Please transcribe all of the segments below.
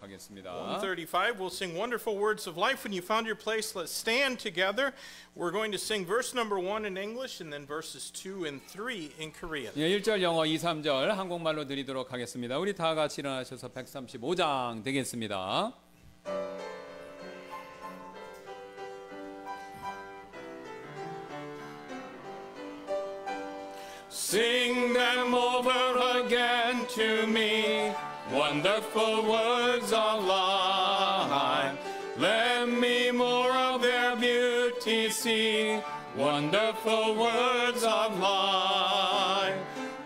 하겠습니다. 135, we'll sing Wonderful Words of Life. When you found your place, let's stand together. We're going to sing verse number 1 in English and then verses 2 and 3 in Korean. 예, 1절 영어, 2, 3절 한국말로 드리도록 하겠습니다. 우리 다 같이 일어나셔서 135장 되겠습니다. Sing them over again to me, wonderful words of life. Let me more of their beauty see, wonderful words of life.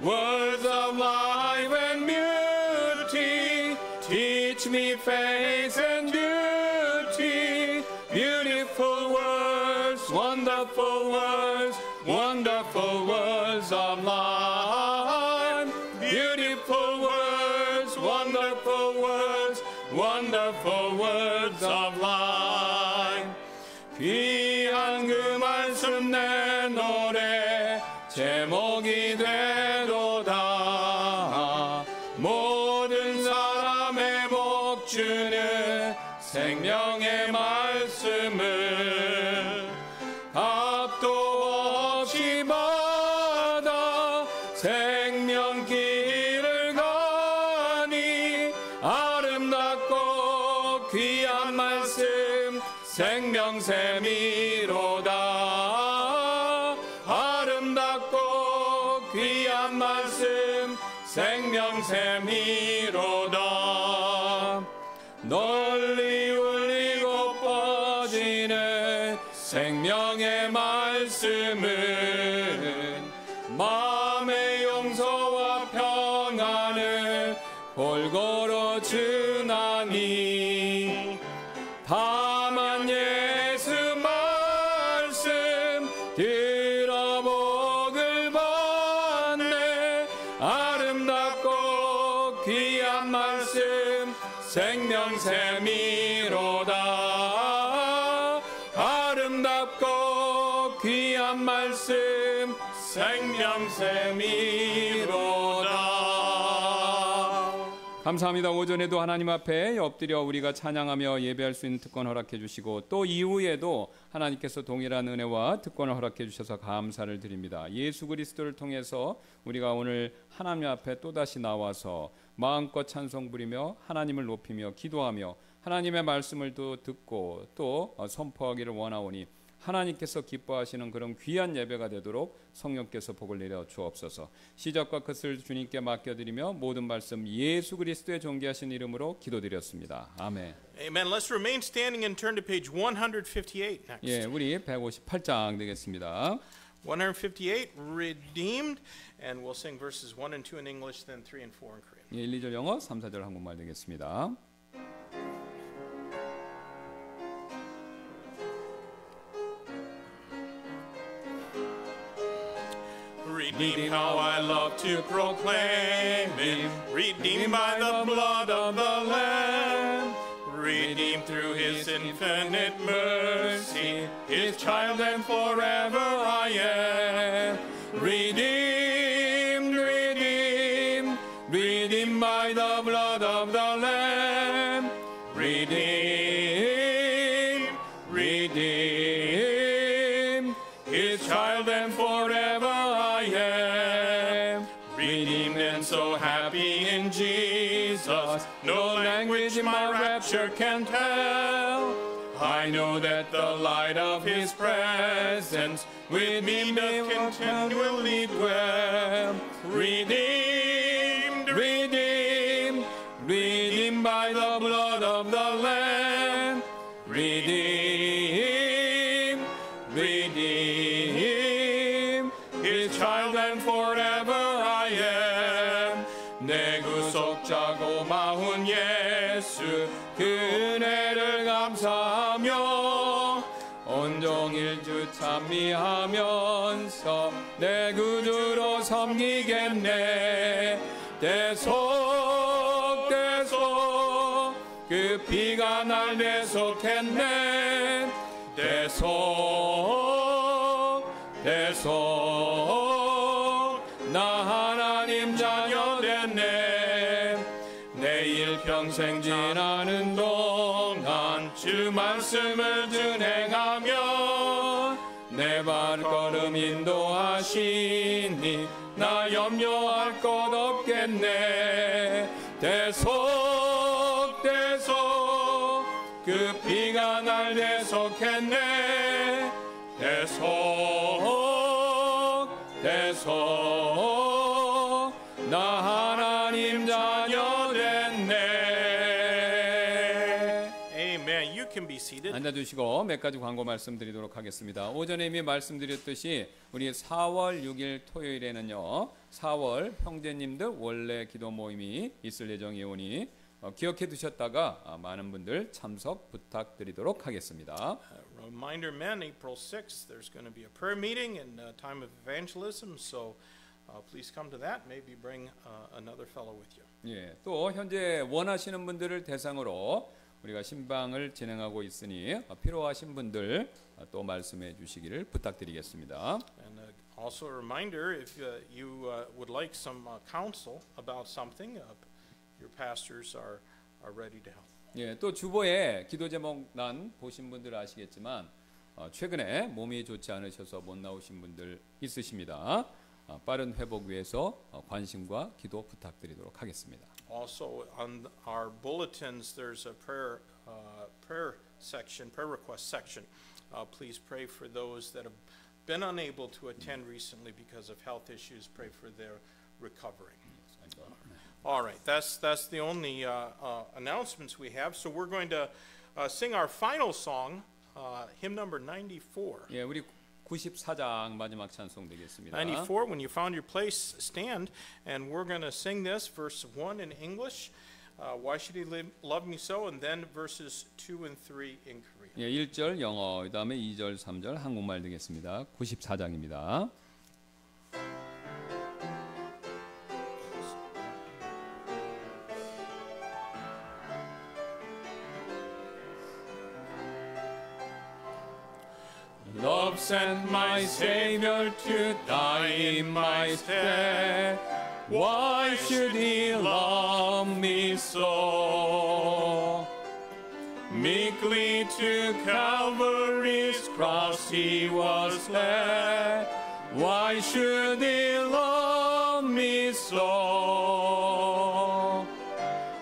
Words of life and beauty, teach me faith and duty. Beautiful words, wonderful words, wonderful words of life. Beautiful words, wonderful words, wonderful words of life. 귀한 그 말씀 내 노래 제목이 되도다. 모든 사람의 복주는 생명의 말씀을 답도 없이 받아 생명길을 가니 아름답고 귀한 말씀 생명샘이로다. 아름답고 귀한 말씀 생명샘이로다. 널리 울리고 뻗지는 생명의 말씀은 마음의 용서와 평안을 골고루 주나니. 다만 예수 말씀 들어보길 받네. 아름답고 귀한 말씀 생명샘이로다. 아름답고 귀한 말씀 생명샘이로다. 감사합니다. 오전에도 하나님 앞에 엎드려 우리가 찬양하며 예배할 수 있는 특권 허락해 주시고 또 이후에도 하나님께서 동일한 은혜와 특권을 허락해 주셔서 감사를 드립니다. 예수 그리스도를 통해서 우리가 오늘 하나님 앞에 또다시 나와서 마음껏 찬송 부리며 하나님을 높이며 기도하며 하나님의 말씀을 또 듣고 또 선포하기를 원하오니 하나님께서 기뻐하시는 그런 귀한 예배가 되도록 성령께서 복을 내려 주옵소서. 시작과 끝을 주님께 맡겨드리며 모든 말씀 예수 그리스도의 존귀하신 이름으로 기도드렸습니다. 아멘. Amen. Let's remain standing and turn to page 158 next. 예, 우리 158장 되겠습니다. 158, redeemed, and we'll sing verses 1 and 2 in English, then 3 and 4 in Korean. 예, 1, 2절 영어, 3, 4절 한국말 되겠습니다. Redeemed, how I love to proclaim it. Redeemed by the blood of the Lamb. Redeemed through His infinite mercy. His child and forever I am. Redeemed, redeemed, redeemed by the blood of the Lamb. Redeemed, redeemed, His child and forever I am. Redeemed and so happy in Jesus, no language my rapture can tell. I know that the light of His presence with me doth continually dwell. Redeemed, redeemed, redeemed by the blood of the Lamb. Redeemed, redeemed, His child and forever I am. 내 구속자 고마운 예수 그 은혜를 감사하며 온종일 주 찬미하면서 내 구주로 섬기겠네. 대속 대속 그 피가 날 대속했네. 대속 대속 나 하나님 자녀 됐네. 내일 평생 지나는 동안 주 말씀을 준행하며 내 발걸음 인도하시니 나 염려할 것 없겠네. 대속 대속 그 피가 날 대속했네. 대속 대속 나 하나님 자녀 됐네. Amen. You can be seated. 앉아주시고 몇 가지 광고 말씀드리도록 하겠습니다. 오전에 이미 말씀드렸듯이 우리 4월 6일 토요일에는요 4월 형제님들 원래 기도 모임이 있을 예정이오니 기억해 두셨다가 많은 분들 참석 부탁드리도록 하겠습니다. Reminder men, April 6th, there's going to be a prayer meeting and a time of evangelism, so please come to that. Maybe bring another fellow with you. 예, 또 현재 원하시는 분들을 대상으로 우리가 신방을 진행하고 있으니 필요하신 분들 또 말씀해 주시기를 부탁드리겠습니다. And also a reminder, if you would like some counsel about something, your pastors are ready to help. 예, 또 주보에 기도 제목란 보신 분들 아시겠지만 최근에 몸이 좋지 않으셔서 못 나오신 분들 있으십니다. 빠른 회복 위해서 관심과 기도 부탁드리도록 하겠습니다. Also on our bulletins, there's a prayer section, prayer request section. Please pray for those that have been unable to attend recently because of health issues. Pray for their recovery. All right, that's the only announcements we have. So we're going to sing our final song, hymn number 94. 예, 우리 94장 마지막 찬송 되겠습니다. 94, when you found your place, stand, and we're going to sing this, verse 1 in English, why should he love me so, and then verses 2 and 3 in Korean. 예, 1절 영어, 그다음에 2절, 3절 한국말 되겠습니다. 94장입니다. Love sent my Savior to die in my stead. Why should he love me so? Meekly to Calvary's cross he was led. Why should he love me so?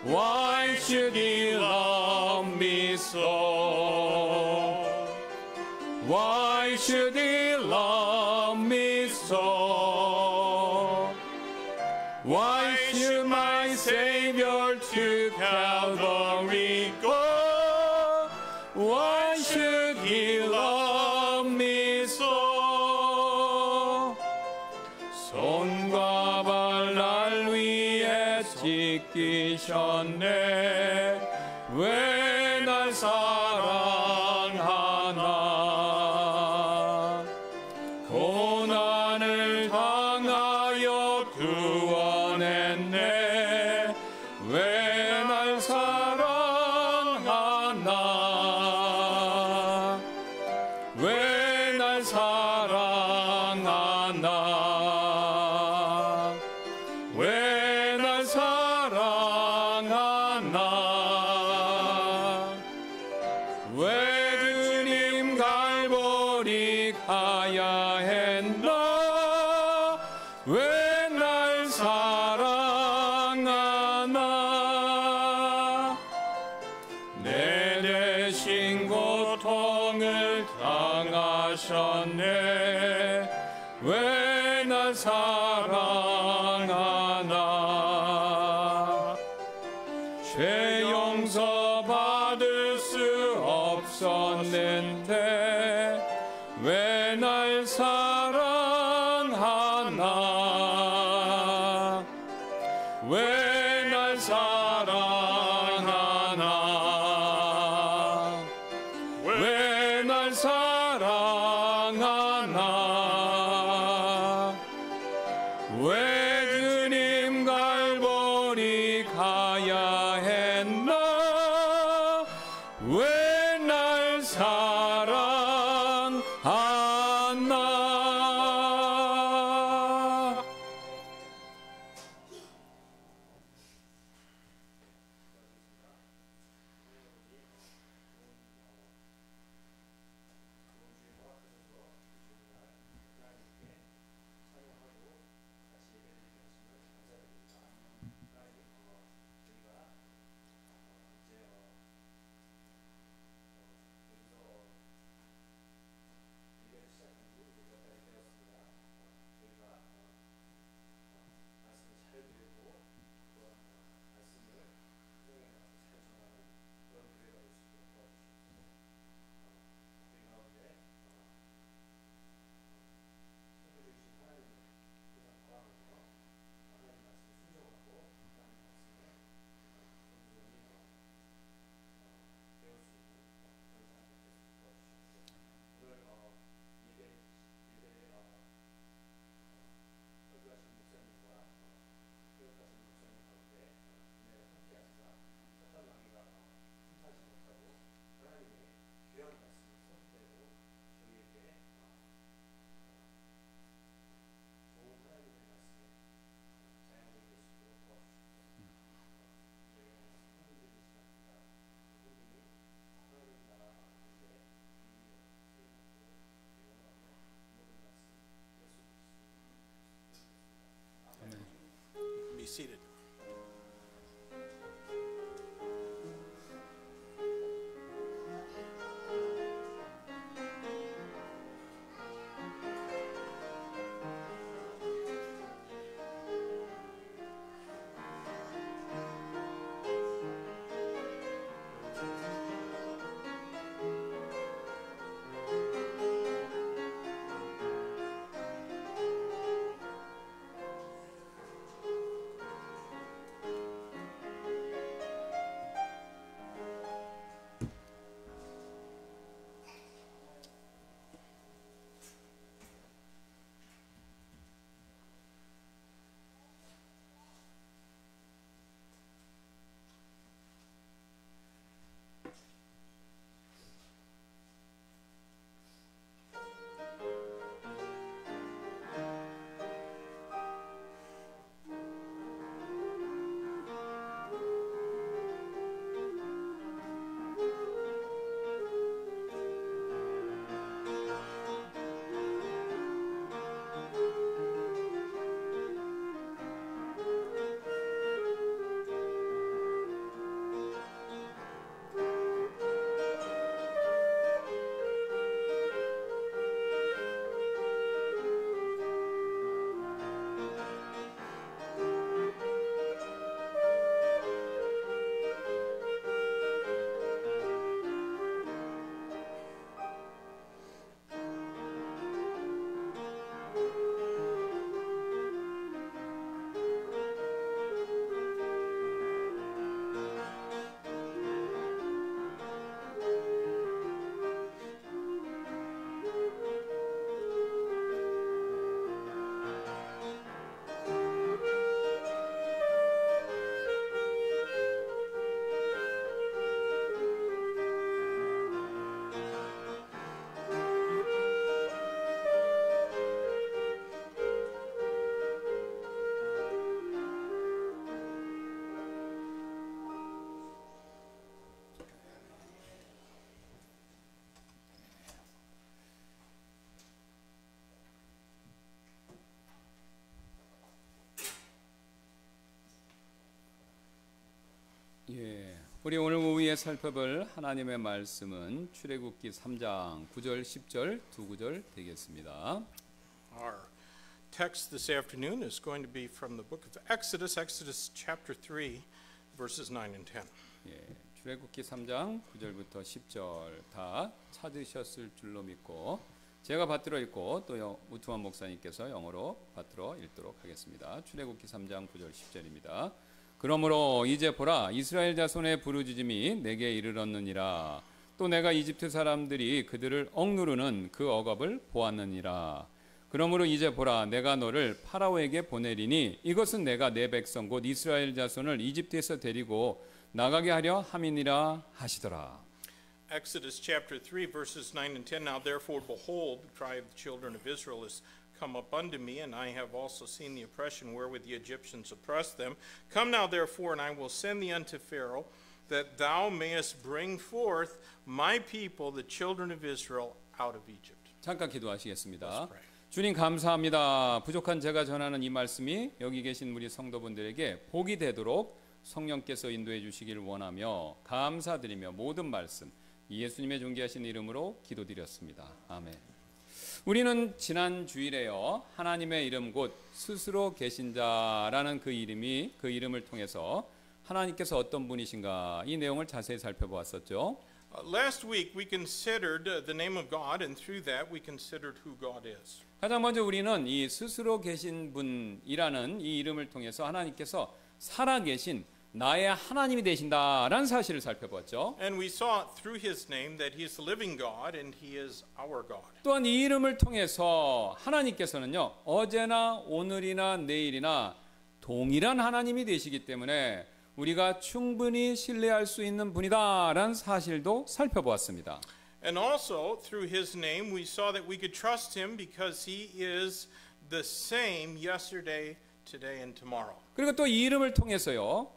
Why should he love me so? Why should he love me so? Why should my Savior to Calvary go? Why should he love me so? 손과 발 날 위해 지키셨네. 왜 날 사랑하나? 고난을 당하여 구원했네. 왜 날 사랑하나? 왜 날 사랑하나? 왜 날 사랑하나? 왜 주님 갈보리 가야 했나? 왜 날 사랑하나? 내 대신 고통을 당하셨네. 왜 날 사랑하나? 죄 용서 받을 수 없었는데 왜 날 사랑하나? 왜 날 사랑하나? 왜 날 사랑하나? 왜 주님 갈보리 가야 했나? 왜 날 사랑하나? 우리 오늘 오후에 살펴볼 하나님의 말씀은 출애굽기 3장 9절 10절 두 구절 되겠습니다. Our text this afternoon is going to be from the book of Exodus, Exodus chapter 3, verses 9 and 10. 예, 출애굽기 3장 9절부터 10절 다 찾으셨을 줄로 믿고 제가 받들어 읽고 또 우투만 목사님께서 영어로 받들어 읽도록 하겠습니다. 출애굽기 3장 9절 10절입니다. 그러므로 이제 보라 이스라엘 자손의 부르짖음이 내게 이르렀느니라. 또 내가 이집트 사람들이 그들을 억누르는 그 억압을 보았느니라. 그러므로 이제 보라 내가 너를 파라오에게 보내리니 이것은 내가 내 백성 곧 이스라엘 자손을 이집트에서 데리고 나가게 하려 함이니라 하시더라. Exodus chapter 3, verses 9 and 10. Now therefore, behold, the cry of the children of Israel is come up unto me, and I have also seen the oppression wherewith the Egyptians oppressed them. Come now therefore, and I will send thee unto Pharaoh, that thou mayest bring forth my people, the children of Israel, out of Egypt. 잠깐 기도하시겠습니다. Let's pray. 주님 감사합니다. 부족한 제가 전하는 이 말씀이 여기 계신 우리 성도분들에게 복이 되도록 성령께서 인도해 주시기를 원하며 감사드리며 모든 말씀 예수님의 존귀하신 이름으로 기도드렸습니다. 아멘. 우리는 지난 주일에요. 하나님의 이름 곧 스스로 계신 자라는 그 이름을 통해서 하나님께서 어떤 분이신가 이 내용을 자세히 살펴보았었죠. Last week we considered the name of God, and through that we considered who God is. 가장 먼저 우리는 이 스스로 계신 분이라는 이 이름을 통해서 하나님께서 살아계신 나의 하나님이 되신다라는 사실을 살펴봤죠. And we saw through his name that he is the living God and he is our God. 또한 이 이름을 통해서 하나님께서는요. 어제나 오늘이나 내일이나 동일한 하나님이 되시기 때문에 우리가 충분히 신뢰할 수 있는 분이다라는 사실도 살펴보았습니다. And also through his name we saw that we could trust him because he is the same yesterday, today and tomorrow. 그리고 또 이 이름을 통해서요.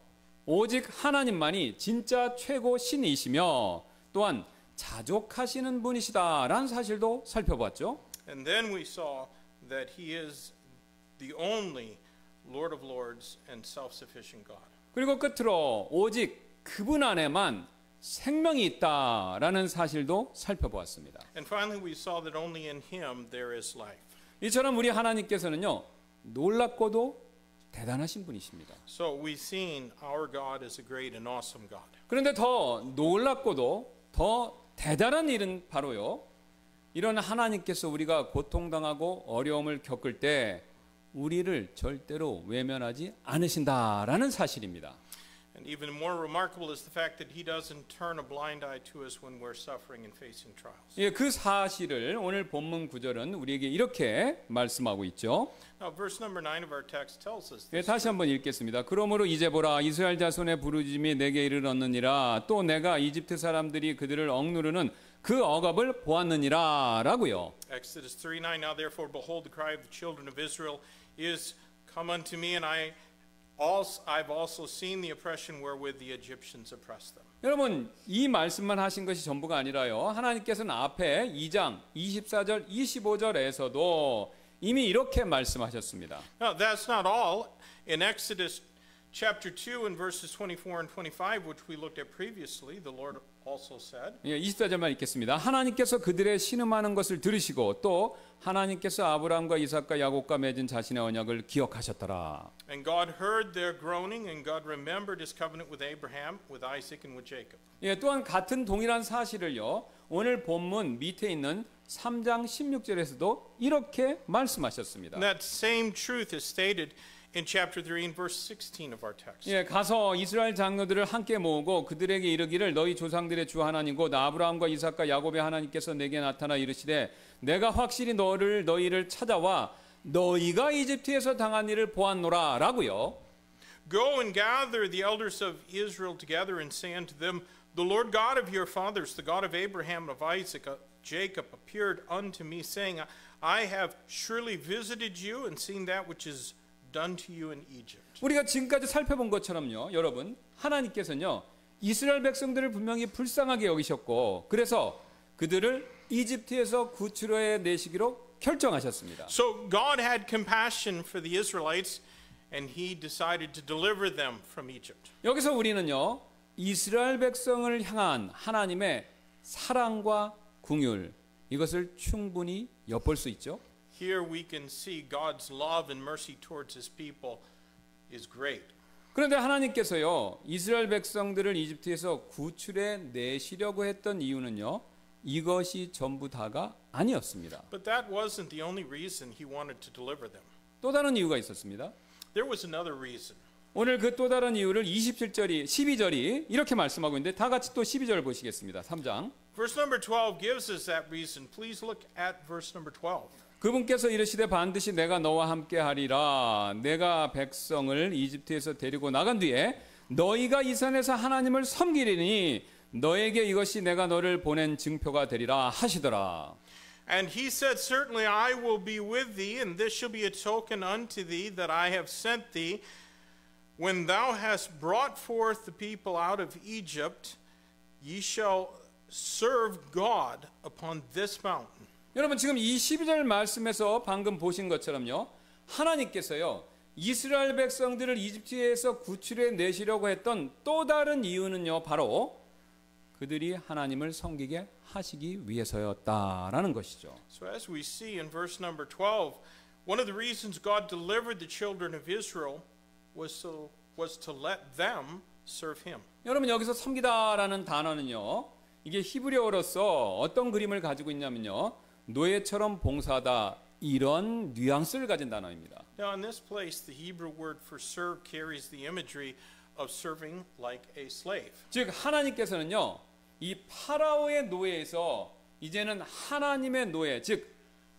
오직 하나님만이 진짜 최고 신이시며 또한 자족하시는 분이시다라는 사실도 살펴봤죠. And then we saw that he is the only Lord of Lords and self-sufficient God. 그리고 끝으로 오직 그분 안에만 생명이 있다라는 사실도 살펴보았습니다. And finally we saw that only in him there is life. 이처럼 우리 하나님께서는요. 놀랍고도 대단하신 분이십니다. So we've seen our God is a great and awesome God. 그런데 더 놀랍고도 더 대단한 일은 바로요. 이런 하나님께서 우리가 고통당하고 어려움을 겪을 때 우리를 절대로 외면하지 않으신다라는 사실입니다. And even more remarkable is the fact that he doesn't turn a blind eye to us when we're suffering and facing trials. 예, 그 사실을 오늘 본문 구절은 우리에게 이렇게 말씀하고 있죠. Now verse number 9 of our text tells us 예, this. 다시 한번 읽겠습니다. 그러므로 이제 보라 이스라엘 자손의 부르짖음이 내게 이르렀느니라. 또 내가 이집트 사람들이 그들을 억누르는 그 억압을 보았느니라라고요. Exodus 3:9 Now therefore behold the cry of the children of Israel is come unto me, and I've also seen the oppression wherewith the Egyptians oppressed them. 여러분 이 말씀만 하신 것이 전부가 아니라요. 하나님께서는 앞에 2장 24절 25절에서도 이미 이렇게 말씀하셨습니다. Now that's not all. In Exodus chapter 2 and verses 24 and 25, which we looked at previously, the Lord also said, 예, 24절만 읽겠습니다. 하나님께서 그들의 신음하는 것을 들으시고 또 하나님께서 아브라함과 이삭과 야곱과 맺은 자신의 언약을 기억하셨더라. And God heard their groaning, and God remembered his covenant with Abraham, with Isaac, and with Jacob. 예, 또한 같은 동일한 사실을요. 오늘 본문 밑에 있는 3장 16절에서도 이렇게 말씀하셨습니다. And that same truth is stated in chapter 3 and verse 16 of our text. 예, 가서 이스라엘 장로들을 함께 모으고 그들에게 이르기를 너희 조상들의 주 하나님 곧 아브라함과 이삭과 야곱의 하나님께서 내게 나타나 이르시되 내가 확실히 너희를 찾아와 너희가 이집트에서 당한 일을 보았노라라고요. Go and gather the elders of Israel together and say unto them, The Lord God of your fathers, the God of Abraham, of Isaac, of Jacob, appeared unto me, saying, I have surely visited you and seen that which is done to you in Egypt. 우리가 지금까지 살펴본 것처럼요. 여러분 하나님께서는요. 이스라엘 백성들을 분명히 불쌍하게 여기셨고 그래서 그들을 이집트에서 구출해 내시기로 결정하셨습니다. So God had compassion for the Israelites and he decided to deliver them from Egypt. 여기서 우리는요. 이스라엘 백성을 향한 하나님의 사랑과 긍휼, 이것을 충분히 엿볼 수 있죠. Here we can see God's love and mercy towards his people is great. 그런데 하나님께서요, 이스라엘 백성들을 이집트에서 구출해 내시려고 했던 이유는요, 이것이 전부 다가 아니었습니다. But that wasn't the only reason he wanted to deliver them. 또 다른 이유가 있었습니다. There was another reason. 오늘 그 또 다른 이유를 12절이 이렇게 말씀하고 있는데 다 같이 또 12절 보시겠습니다. 3장. Verse number 12 gives us that reason. Please look at verse number 12. 그분께서 이르시되 반드시 내가 너와 함께 하리라. 내가 백성을 이집트에서 데리고 나간 뒤에 너희가 이 산에서 하나님을 섬기리니 너에게 이것이 내가 너를 보낸 증표가 되리라 하시더라. And he said, Certainly I will be with thee, and this shall be a token unto thee that I have sent thee. When thou hast brought forth the people out of Egypt, ye shall serve God upon this mountain. 여러분 지금 이 12절 말씀에서 방금 보신 것처럼요, 하나님께서요 이스라엘 백성들을 이집트에서 구출해 내시려고 했던 또 다른 이유는요, 바로 그들이 하나님을 섬기게 하시기 위해서였다라는 것이죠. So as we see in verse number 12, one of the reasons God delivered the children of Israel was to let them serve him. 여러분 여기서 섬기다라는 단어는요, 이게 히브리어로서 어떤 그림을 가지고 있냐면요, 노예처럼 봉사하다, 이런 뉘앙스를 가진 단어입니다. Now in this place, the Hebrew word for serve carries the imagery of serving like a slave. 즉 하나님께서는요, 이 파라오의 노예에서 이제는 하나님의 노예, 즉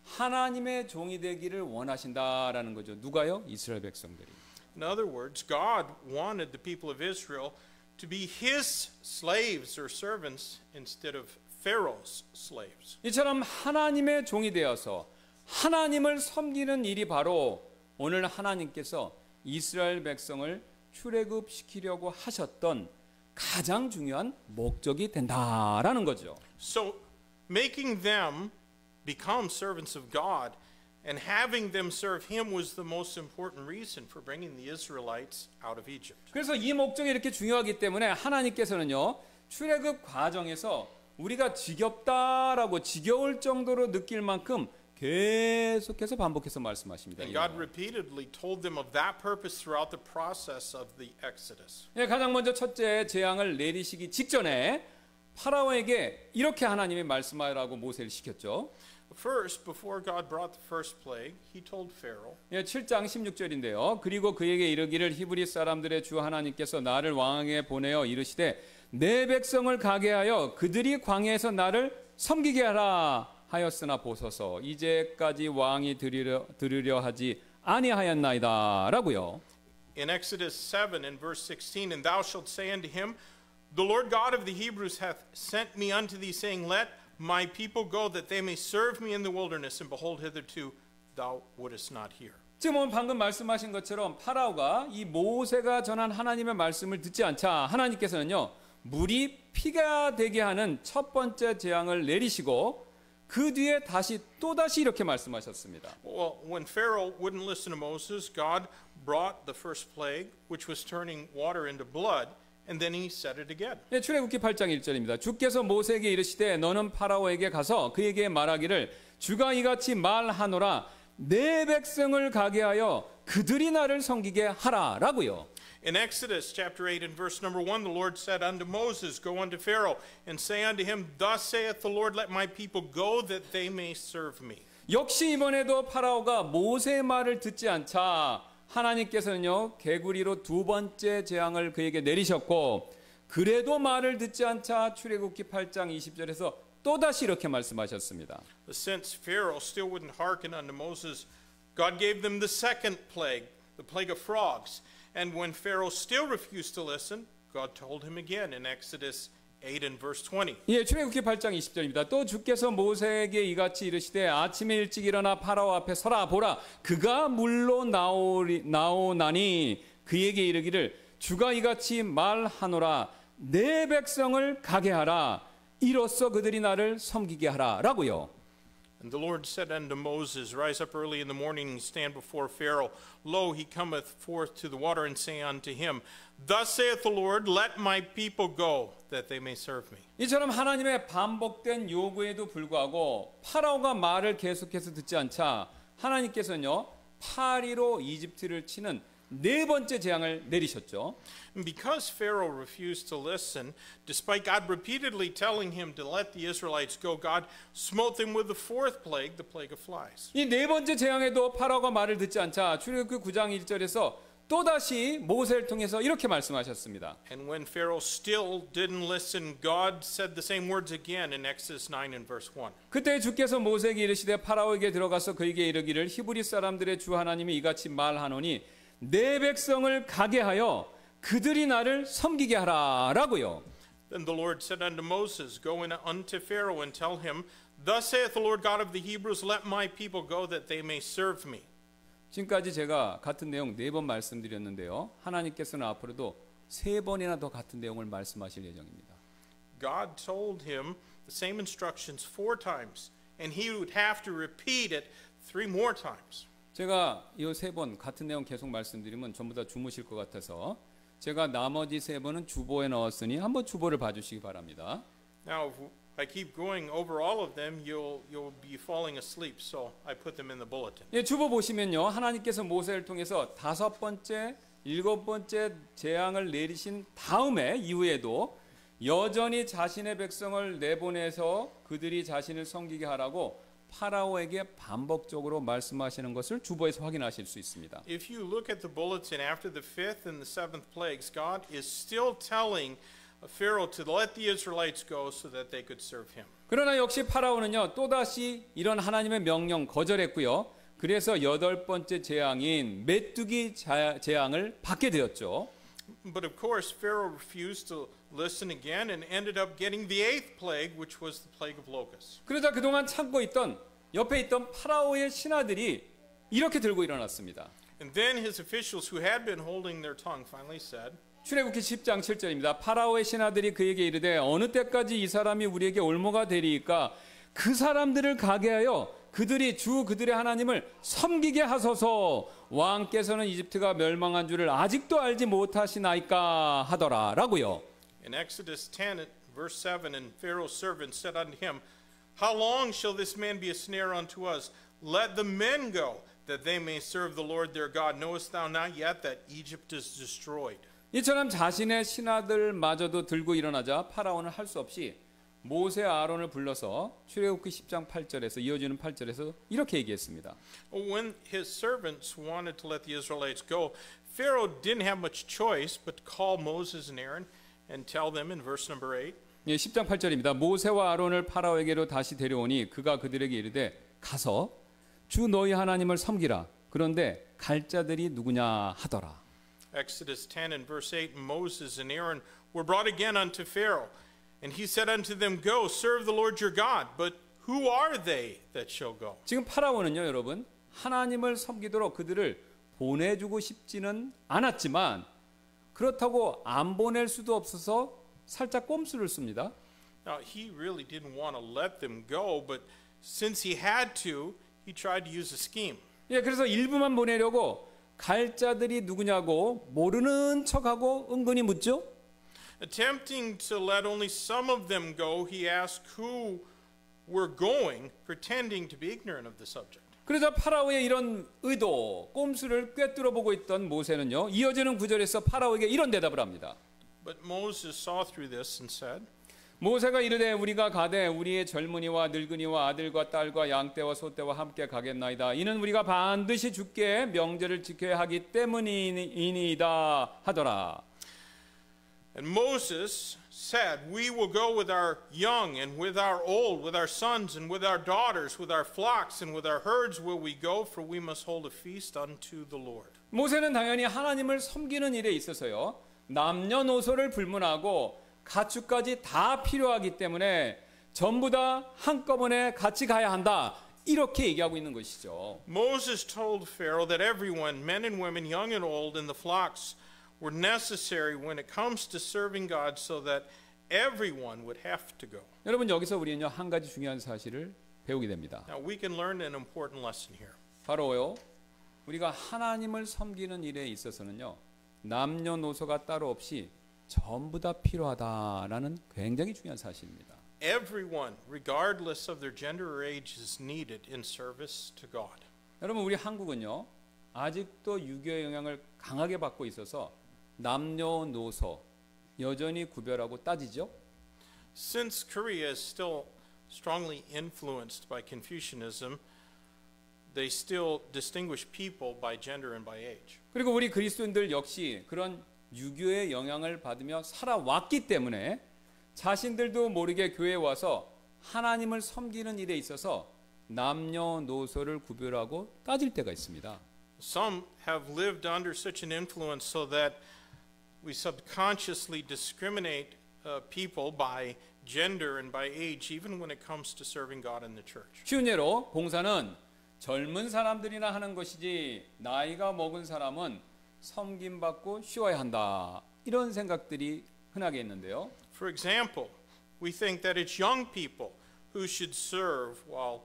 하나님의 종이 되기를 원하신다라는 거죠. 누가요? 이스라엘 백성들이. In other words, God wanted the people of Israel to be his slaves or servants instead of Pharaoh's slaves. 이처럼 하나님의 종이 되어서 하나님을 섬기는 일이 바로 오늘 하나님께서 이스라엘 백성을 출애굽시키려고 하셨던 가장 중요한 목적이 된다라는 거죠. So making them become servants of God and having them serve him was the most important reason for bringing the Israelites out of Egypt. 그래서 이 목적이 이렇게 중요하기 때문에 하나님께서는요, 출애굽 과정에서 우리가 지겹다라고 지겨울 정도로 느낄 만큼 계속해서 반복해서 말씀하십니다. And God repeatedly told them of that purpose throughout the process of the Exodus. 예, 가장 먼저 첫째 재앙을 내리시기 직전에 파라오에게 이렇게 하나님이 말씀하라고 모세를 시켰죠. First, before God brought the first plague, he told Pharaoh. 예, 7장 16절인데요. 그리고 그에게 이르기를 히브리 사람들의 주 하나님께서 나를 왕에게 보내어 이르시되 내 백성을 가게 하여 그들이 광야에서 나를 섬기게 하라 하였으나 보소서 이제까지 왕이 들으려 하지 아니하였나이다 라고요. In Exodus 7 and verse 16, and thou shalt say unto him, The Lord God of the Hebrews hath sent me unto thee, saying, Let my people go, that they may serve me in the wilderness. And behold, hitherto thou wouldest not hear. 지금 오늘 방금 말씀하신 것처럼 파라오가 이 모세가 전한 하나님의 말씀을 듣지 않자 하나님께서는요, 물이 피가 되게 하는 첫 번째 재앙을 내리시고 그 뒤에 또다시 이렇게 말씀하셨습니다. Well, when Pharaoh wouldn't listen to Moses, God brought the first plague, which was turning water into blood, and then he said it again. 네, 출애굽기 8장 1절입니다. 주께서 모세에게 이르시되 너는 파라오에게 가서 그에게 말하기를 주가 이같이 말하노라 내 백성을 가게 하여 그들이 나를 섬기게 하라라고요. In Exodus chapter 8 and verse number 1, the Lord said unto Moses, Go unto Pharaoh, and say unto him, Thus saith the Lord, Let my people go, that they may serve me. 역시 이번에도 파라오가 모세의 말을 듣지 않자 하나님께서는요, 개구리로 두 번째 재앙을 그에게 내리셨고 그래도 말을 듣지 않자 출애굽기 8장 20절에서 또다시 이렇게 말씀하셨습니다. Since Pharaoh still wouldn't hearken unto Moses, God gave them the second plague, the plague of frogs. And when Pharaoh still refused to listen, God told him again in Exodus 8 and verse 20. 예, 출애굽기 8장 20절입니다. 또 주께서 모세에게 이같이 이르시되 아침에 일찍 일어나 파라오 앞에 서라 보라 그가 물로 나오나니 그에게 이르기를 주가 이같이 말하노라 내 백성을 가게 하라 이로써 그들이 나를 섬기게 하라라고요. And the Lord said unto Moses, Rise up early in the morning and stand before Pharaoh. Lo, he cometh forth to the water, and say unto him, Thus saith the Lord, Let my people go, that they may serve me. 이처럼 하나님의 반복된 요구에도 불구하고 파라오가 말을 계속해서 듣지 않자 하나님께서는요 파리로 이집트를 치는 네 번째 재앙을 내리셨죠. And because Pharaoh refused to listen, despite God repeatedly telling him to let the Israelites go, God smote them with the fourth plague, the plague of flies. 이 네 번째 재앙에도 파라오가 말을 듣지 않자 출애굽기 9장 1절에서 또다시 모세를 통해서 이렇게 말씀하셨습니다. And when Pharaoh still didn't listen, God said the same words again in Exodus 9 and verse 1. 그때 주께서 모세에게 이르시되 파라오에게 들어가서 그에게 이르기를 히브리 사람들의 주 하나님이 이같이 말하노니 내 백성을 가게 하여 그들이 나를 섬기게 하라라고요. Then the Lord said unto Moses, Go in unto Pharaoh and tell him, Thus saith the Lord God of the Hebrews, Let my people go, that they may serve me. 지금까지 제가 같은 내용 4번 말씀드렸는데요. 하나님께서는 앞으로도 3번이나 더 같은 내용을 말씀하실 예정입니다. God told him the same instructions 4 times, and he would have to repeat it 3 more times. 제가 이 3번 같은 내용 계속 말씀드리면 전부 다 주무실 것 같아서 제가 나머지 3번은 주보에 넣었으니 한번 주보를 봐주시기 바랍니다. Now, if I keep going over all of them, you'll be falling asleep, so I put them in the bulletin. 예, 주보 보시면요. 하나님께서 모세를 통해서 5번째, 7번째 재앙을 내리신 다음에 이후에도 여전히 자신의 백성을 내보내서 그들이 자신을 섬기게 하라고 파라오에게 반복적으로 말씀하시는 것을 주보에서 확인하실 수 있습니다. If you look at the bulletin after the 5th and the 7th plagues, God is still telling Pharaoh to let the Israelites go so that they could serve him. 그러나 역시 파라오는요 또다시 이런 하나님의 명령 거절했고요. 그래서 8번째 재앙인 메뚜기 재앙을 받게 되었죠. But of course, Pharaoh refused to listen again and ended up getting the 8th plague, which was the plague of locusts. 그러자 그동안 참고 있던 옆에 있던 파라오의 신하들이 이렇게 들고 일어났습니다. And then his officials who had been holding their tongue finally said, 출애굽기 10장 7절입니다. 파라오의 신하들이 그에게 이르되 어느 때까지 이 사람이 우리에게 올무가 되리이까 그 사람들을 가게 하여 그들이 주 그들의 하나님을 섬기게 하소서. 왕께서는 이집트가 멸망한 줄을 아직도 알지 못하시나이까 하더라라고요. In Exodus 10 verse 7, and Pharaoh's servants said unto him, How long shall this man be a snare unto us? Let the men go, that they may serve the Lord their God. Knowest thou not yet that Egypt is destroyed? 이처럼 자신의 신하들마저도 들고 일어나자 파라오는 할 수 없이 모세 아론을 불러서 출애굽기 10장 8절에서 이어지는 8절에서 이렇게 얘기했습니다. When his servants wanted to let the Israelites go, Pharaoh didn't have much choice but call Moses and Aaron and tell them in verse number 8. 예, 10장 8절입니다. 모세와 아론을 파라오에게로 다시 데려오니 그가 그들에게 이르되 가서 주 너희 하나님을 섬기라. 그런데 갈 자들이 누구냐 하더라. Exodus 10 and verse 8, Moses and Aaron were brought again unto Pharaoh. And he said unto them, Go, serve the Lord your God. But who are they that shall go? 지금 파라오는요, 여러분, 하나님을 섬기도록 그들을 보내주고 싶지는 않았지만 그렇다고 안 보낼 수도 없어서 살짝 꼼수를 씁니다. Now, he really didn't want to let them go, but since he had to, he tried to use a scheme. 예, 그래서 일부만 보내려고 갈 자들이 누구냐고 모르는 척하고 은근히 묻죠. Attempting to let only some of them go, he asked who were going, pretending to be ignorant of the subject. 그러자 파라오의 이런 의도, 꼼수를 꿰뚫어 보고 있던 모세는요. 이어지는 구절에서 파라오에게 이런 대답을 합니다. But Moses saw through this and said, 모세가 이르되 우리가 가되 우리의 젊은이와 늙은이와 아들과 딸과 양떼와 소떼와 함께 가겠나이다. 이는 우리가 반드시 주께 명제를 지켜야 하기 때문이니이다 하더라. And Moses said, We will go with our young and with our old, with our sons and with our daughters, with our flocks and with our herds will we go, for we must hold a feast unto the Lord. 모세는 당연히 하나님을 섬기는 일에 있어서요. 남녀노소를 불문하고 가축까지 다 필요하기 때문에 전부 다 한꺼번에 같이 가야 한다. 이렇게 얘기하고 있는 것이죠. Moses told Pharaoh that everyone, men and women, young and old, in the flocks were necessary when it comes to serving God so that everyone would have to go. 여러분 여기서 우리는요 한 가지 중요한 사실을 배우게 됩니다. Now, we can learn an important lesson here. 바로요. 우리가 하나님을 섬기는 일에 있어서는요. 남녀노소가 따로 없이 전부 다 필요하다라는 굉장히 중요한 사실입니다. Everyone, regardless of their gender or age, is needed in service to God. 여러분 우리 한국은요. 아직도 유교의 영향을 강하게 받고 있어서 남녀노소 여전히 구별하고 따지죠. Since Korea is still strongly influenced by Confucianism, they still distinguish people by gender and by age. 그리고 우리 그리스도인들 역시 그런 유교의 영향을 받으며 살아왔기 때문에 자신들도 모르게 교회에 와서 하나님을 섬기는 일에 있어서 남녀노소를 구별하고 따질 때가 있습니다. Some have lived under such an influence so that we subconsciously discriminate people by gender and by age, even when it comes to serving God in the church. 쉬운 예로 봉사는 젊은 사람들이나 하는 것이지 나이가 먹은 사람은 섬김받고 쉬어야 한다. 이런 생각들이 흔하게 있는데요. For example, we think that it's young people who should serve while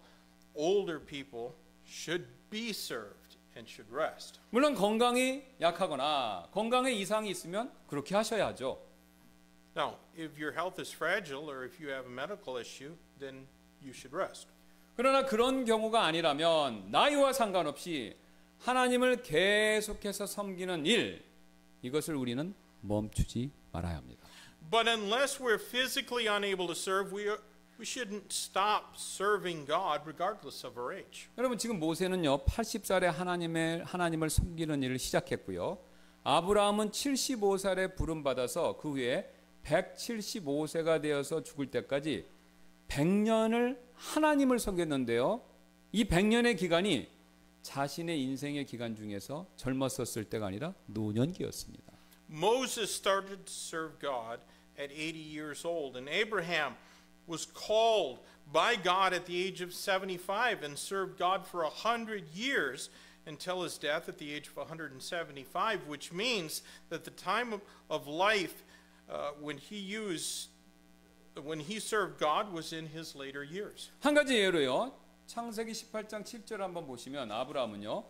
older people should be served and should rest. 물론 건강이 약하거나 건강에 이상이 있으면 그렇게 하셔야 하죠. Now, if your health is fragile or if you have a medical issue, then you should rest. 그러나 그런 경우가 아니라면 나이와 상관없이 하나님을 계속해서 섬기는 일, 이것을 우리는 멈추지 말아야 합니다. But unless we're physically unable to serve, we shouldn't stop serving God regardless of our age. 여러분 지금 모세는요 80살에 하나님을 섬기는 일을 시작했고요. 아브라함은 75살에 부름받아서 그 후에 175세가 되어서 죽을 때까지 100년을 하나님을 섬겼는데요. 이 100년의 기간이 자신의 인생의 기간 중에서 젊었었을 때가 아니라 노년기였습니다. Moses started to serve God at 80 years old, and Abraham was called by God at the age of 75 and served God for 100 years until his death at the age of 175, which means that the time of life when he served God was in his later years. 한 가지 예로요. 창세기 18장 7절 한번 보시면 아브라함은요.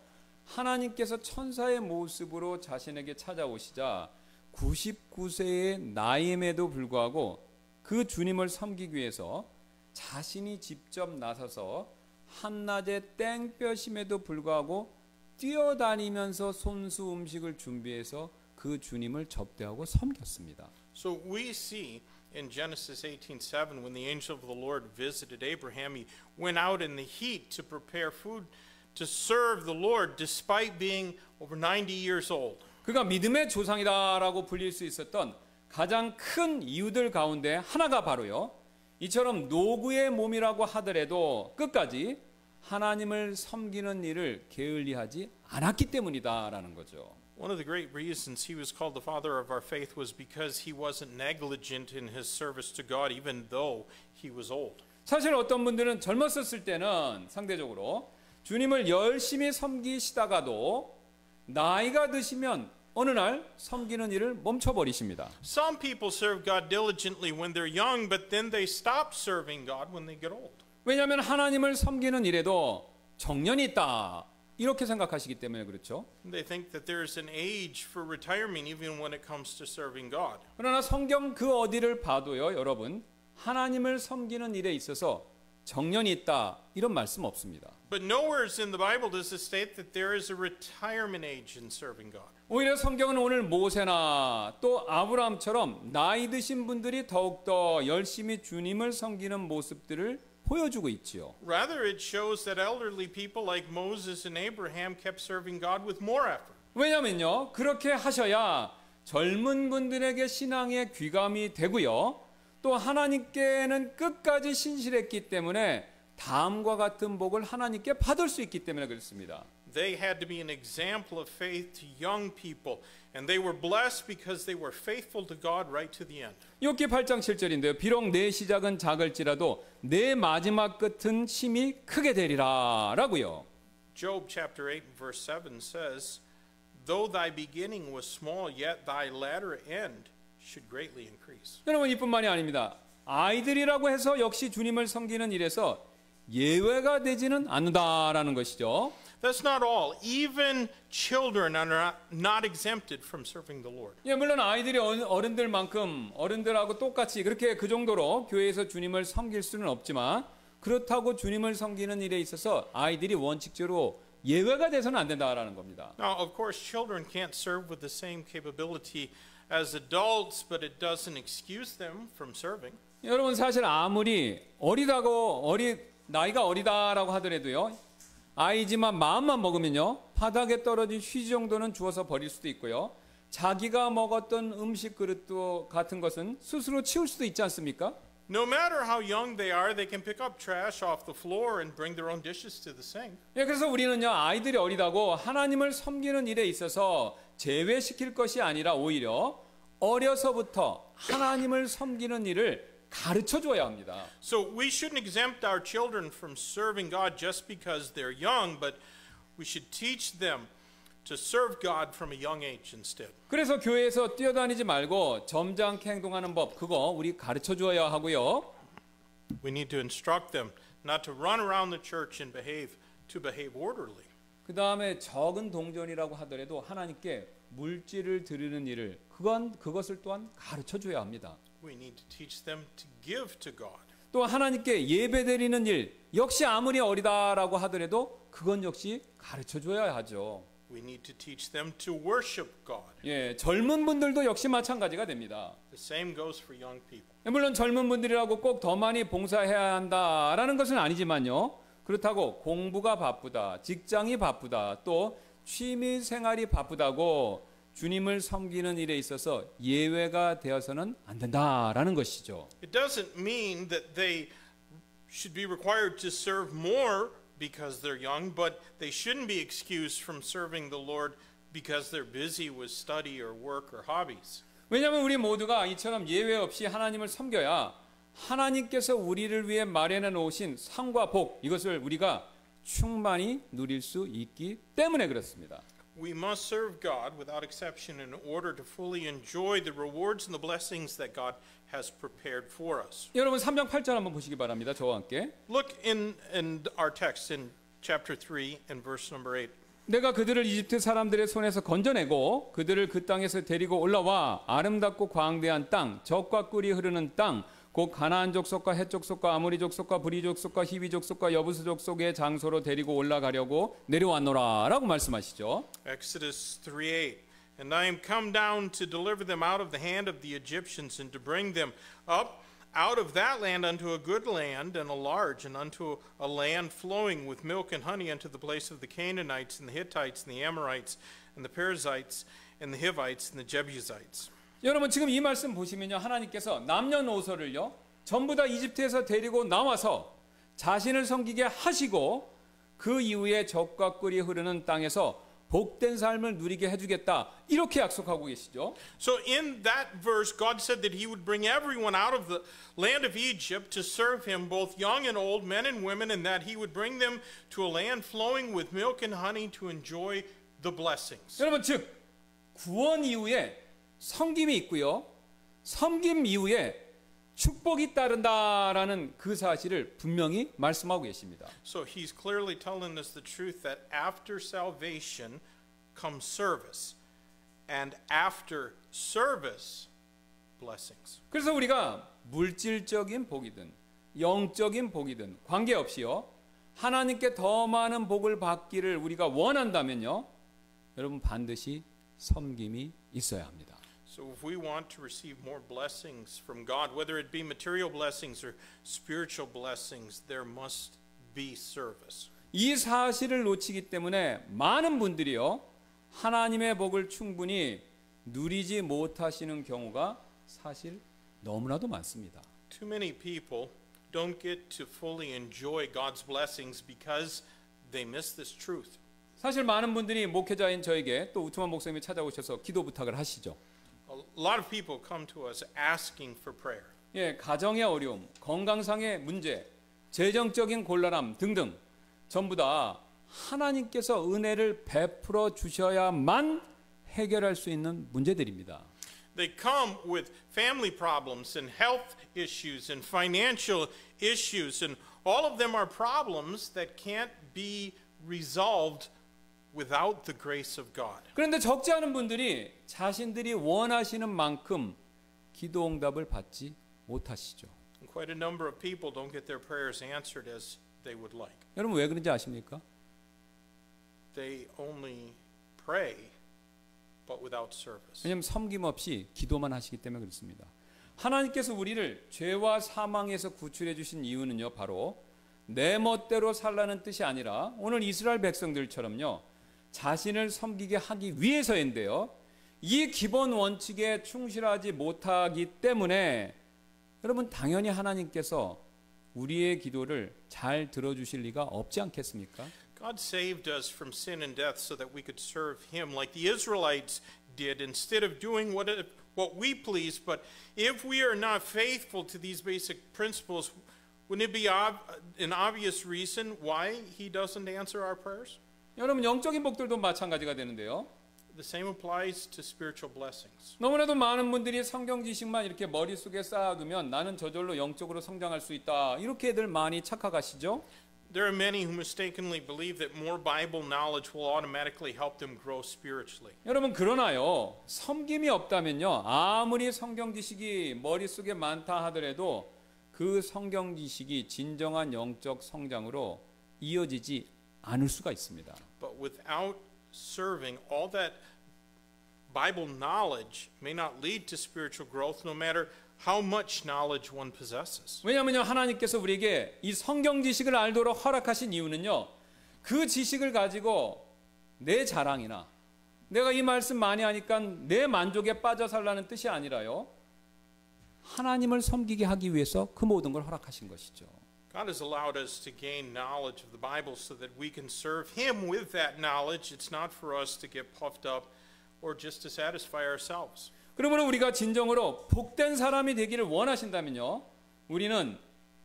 하나님께서 천사의 모습으로 자신에게 찾아오시자 99세의 나이임에도 불구하고 그 주님을 섬기기 위해서 자신이 직접 나서서 한낮에 땡볕임에도 불구하고 뛰어다니면서 손수 음식을 준비해서 그 주님을 접대하고 섬겼습니다. So we see in Genesis 18:7 when the angel of the Lord visited Abraham, he went out in the heat to prepare food to serve the Lord despite being over 90 years old. 그가 믿음의 조상이다라고 불릴 수 있었던 가장 큰 이유들 가운데 하나가 바로요. 이처럼 노구의 몸이라고 하더라도 끝까지 하나님을 섬기는 일을 게을리하지 않았기 때문이다라는 거죠. One of the great reasons he was called the father of our faith was because he wasn't negligent in his service to God even though he was old. 사실 어떤 분들은 젊었었을 때는 상대적으로 주님을 열심히 섬기시다가도 나이가 드시면 어느 날 섬기는 일을 멈춰버리십니다. Some people serve God diligently when they're young, but then they stop serving God when they get old. 왜냐하면 하나님을 섬기는 일에도 정년이 있다. 이렇게 생각하시기 때문에 그렇죠. They think that there's an age for retirement even when it comes to serving God. 그러나 성경 그 어디를 봐도요, 여러분 하나님을 섬기는 일에 있어서 정년이 있다 이런 말씀 없습니다. But nowhere in the Bible does it state that there is a retirement age in serving God. 오히려 성경은 오늘 모세나 또 아브라함처럼 나이 드신 분들이 더욱더 열심히 주님을 섬기는 모습들을 보여주고 있지요. Rather, it shows that elderly people like Moses and Abraham kept serving God with more effort. 왜냐면요, 그렇게 하셔야 젊은 분들에게 신앙의 귀감이 되고요. 또 하나님께는 끝까지 신실했기 때문에 다음과 같은 복을 하나님께 받을 수 있기 때문에 그렇습니다. They had to be an example of faith to young people, and they were blessed because they were faithful to God right to the end. 욥기 8장 7절인데요. 비록 내 시작은 작을지라도 내 마지막 끝은 힘이 크게 되리라라고요. Job chapter 8 verse 7 says, "Though thy beginning was small, yet thy latter end should greatly increase." 여러분 이뿐만이 아닙니다. 아이들이라고 해서 역시 주님을 섬기는 일에서 예외가 되지는 않는다라는 것이죠. That's not all. Even children are not exempted from serving the Lord. 예, 물론 아이들이 어른들만큼 어른들하고 똑같이 그렇게 그 정도로 교회에서 주님을 섬길 수는 없지만 그렇다고 주님을 섬기는 일에 있어서 아이들이 원칙적으로 예외가 돼서는 안 된다라는 겁니다. Now, of course, children can't serve with the same capability as adults, but it doesn't excuse them from serving. 여러분 사실 아무리 나이가 어리다라고 하더라도요. 아이지만 마음만 먹으면요. 바닥에 떨어진 휴지 정도는 주워서 버릴 수도 있고요. 자기가 먹었던 음식 그릇도 같은 것은 스스로 치울 수도 있지 않습니까? No matter how young they are, they can pick up trash off the floor and bring their own dishes to the sink. 예, 그래서 우리는요. 아이들이 어리다고 하나님을 섬기는 일에 있어서 제외시킬 것이 아니라 오히려 어려서부터 하나님을 섬기는 일을 가르쳐 줘야 합니다. So we shouldn't exempt our children from serving God just because they're young, but we should teach them to serve God from a young age instead. 그래서 교회에서 뛰어다니지 말고 점잖게 행동하는 법 그거 우리 가르쳐 줘야 하고요. We need to instruct them not to run around the church and to behave orderly. 그 다음에 적은 동전이라고 하더라도 하나님께 물질을 드리는 일을 그것을 또한 가르쳐 줘야 합니다. We need to teach them to give to God. 또 하나님께 예배 드리는 일 역시 아무리 어리다라고 하더라도 그건 역시 가르쳐 줘야 하죠. We need to teach them to worship God. 예, 젊은 분들도 역시 마찬가지가 됩니다. The same goes for young people. 물론 젊은 분들이라고 꼭 더 많이 봉사해야 한다라는 것은 아니지만요. 그렇다고 공부가 바쁘다, 직장이 바쁘다, 또 취미 생활이 바쁘다고 주님을 섬기는 일에 있어서 예외가 되어서는 안 된다라는 것이죠. It doesn't mean that they should be required to serve more because they're young, but they shouldn't be excused from serving the Lord because they're busy with study or work or hobbies. 왜냐하면 우리 모두가 이처럼 예외 없이 하나님을 섬겨야 하나님께서 우리를 위해 마련해 놓으신 상과 복 이것을 우리가 충만히 누릴 수 있기 때문에 그렇습니다. We must serve God without exception in order to fully enjoy the rewards and the blessings that God has prepared for us. 여러분 3장 8절 한번 보시기 바랍니다. 저와 함께. Look in our text in chapter 3 and verse number 8. 내가 그들을 이집트 사람들의 손에서 건져내고 그들을 그 땅에서 데리고 올라와 아름답고 광대한 땅, 젖과 꿀이 흐르는 땅, 곧 가나안 족속과 헷 족속과 아모리 족속과 브리 족속과 히비 족속과 여부스 족속의 장소로 데리고 올라가려고 내려왔노라라고 말씀하시죠. Exodus 3:8. And I am come down to deliver them out of the hand of the Egyptians and to bring them up out of that land unto a good land and a large, and unto a land flowing with milk and honey, unto the place of the Canaanites and the Hittites and the Amorites and the Perizzites and the Hivites and the Jebusites. 여러분 지금 이 말씀 보시면요. 하나님께서 남녀노소를요. 전부 다 이집트에서 데리고 나와서 자신을 섬기게 하시고 그 이후에 젖과 꿀이 흐르는 땅에서 복된 삶을 누리게 해주겠다. 이렇게 약속하고 계시죠. So in that verse, God said that He would bring everyone out of the land of Egypt to serve Him, both young and old, men and women, and that He would bring them to a land flowing with milk and honey to enjoy the blessings. 여러분 즉 구원 이후에 섬김이 있고요. 섬김 이후에 축복이 따른다라는 그 사실을 분명히 말씀하고 계십니다. So He's clearly telling us the truth that after salvation comes service, and after service, blessings. 그래서 우리가 물질적인 복이든 영적인 복이든 관계없이요. 하나님께 더 많은 복을 받기를 우리가 원한다면요. 여러분 반드시 섬김이 있어야 합니다. So if we want to receive more blessings from God, whether it be material blessings or spiritual blessings, there must be service. 이 사실을 놓치기 때문에 많은 분들이요. 하나님의 복을 충분히 누리지 못하시는 경우가 사실 너무나도 많습니다. Too many people don't get to fully enjoy God's blessings because they miss this truth. 사실 많은 분들이 목회자인 저에게 또 우트만 목사님이 찾아오셔서 기도 부탁을 하시죠. A lot of people come to us asking for prayer. 예, 가정의 어려움, 건강상의 문제, 재정적인 곤란함 등등 전부 다 하나님께서 은혜를 베풀어 주셔야만 해결할 수 있는 문제들입니다. They come with family problems and health issues and financial issues and All of them are problems that can't be resolved without the grace of God. 그런데 적지 않은 분들이 자신들이 원하시는 만큼 기도 응답을 받지 못하시죠. And quite a number of people don't get their prayers answered as they would like. 여러분 왜 그런지 아십니까? They only pray but without service. 왜냐하면 섬김 없이 기도만 하시기 때문에 그렇습니다. 하나님께서 우리를 죄와 사망에서 구출해 주신 이유는요, 바로 내 멋대로 살라는 뜻이 아니라 오늘 이스라엘 백성들처럼요, 자신을 섬기게 하기 위해서인데요, 이 기본 원칙에 충실하지 못하기 때문에 여러분 당연히 하나님께서 우리의 기도를 잘 들어주실 리가 없지 않겠습니까? God saved us from sin and death so that we could serve Him like the Israelites did instead of doing what we please. But if we are not faithful to these basic principles, wouldn't it be an obvious reason why He doesn't answer our prayers? 여러분 영적인 복들도 마찬가지가 되는데요. The same applies to spiritual blessings. 너무나도 많은 분들이 성경 지식만 이렇게 머릿속에 쌓아두면 나는 저절로 영적으로 성장할 수 있다, 이렇게들 많이 착각하시죠? There are many who mistakenly believe that more Bible knowledge will automatically help them grow spiritually. 여러분 그러나요, 섬김이 없다면요, 아무리 성경 지식이 머릿속에 많다 하더라도 그 성경 지식이 진정한 영적 성장으로 이어지지 않을 수가 있습니다. But without serving, all that Bible knowledge may not lead to spiritual growth no matter how much knowledge one possesses. 왜냐하면요, 하나님께서 우리에게 이 성경 지식을 알도록 허락하신 이유는요, 그 지식을 가지고 내 자랑이나 내가 이 말씀 많이 하니까 내 만족에 빠져 살라는 뜻이 아니라요, 하나님을 섬기게 하기 위해서 그 모든 걸 허락하신 것이죠. God has allowed us to gain knowledge of the Bible so that we can serve Him with that knowledge. It's not for us to get puffed up or just to satisfy ourselves. 그러므로 우리가 진정으로 복된 사람이 되기를 원하신다면요, 우리는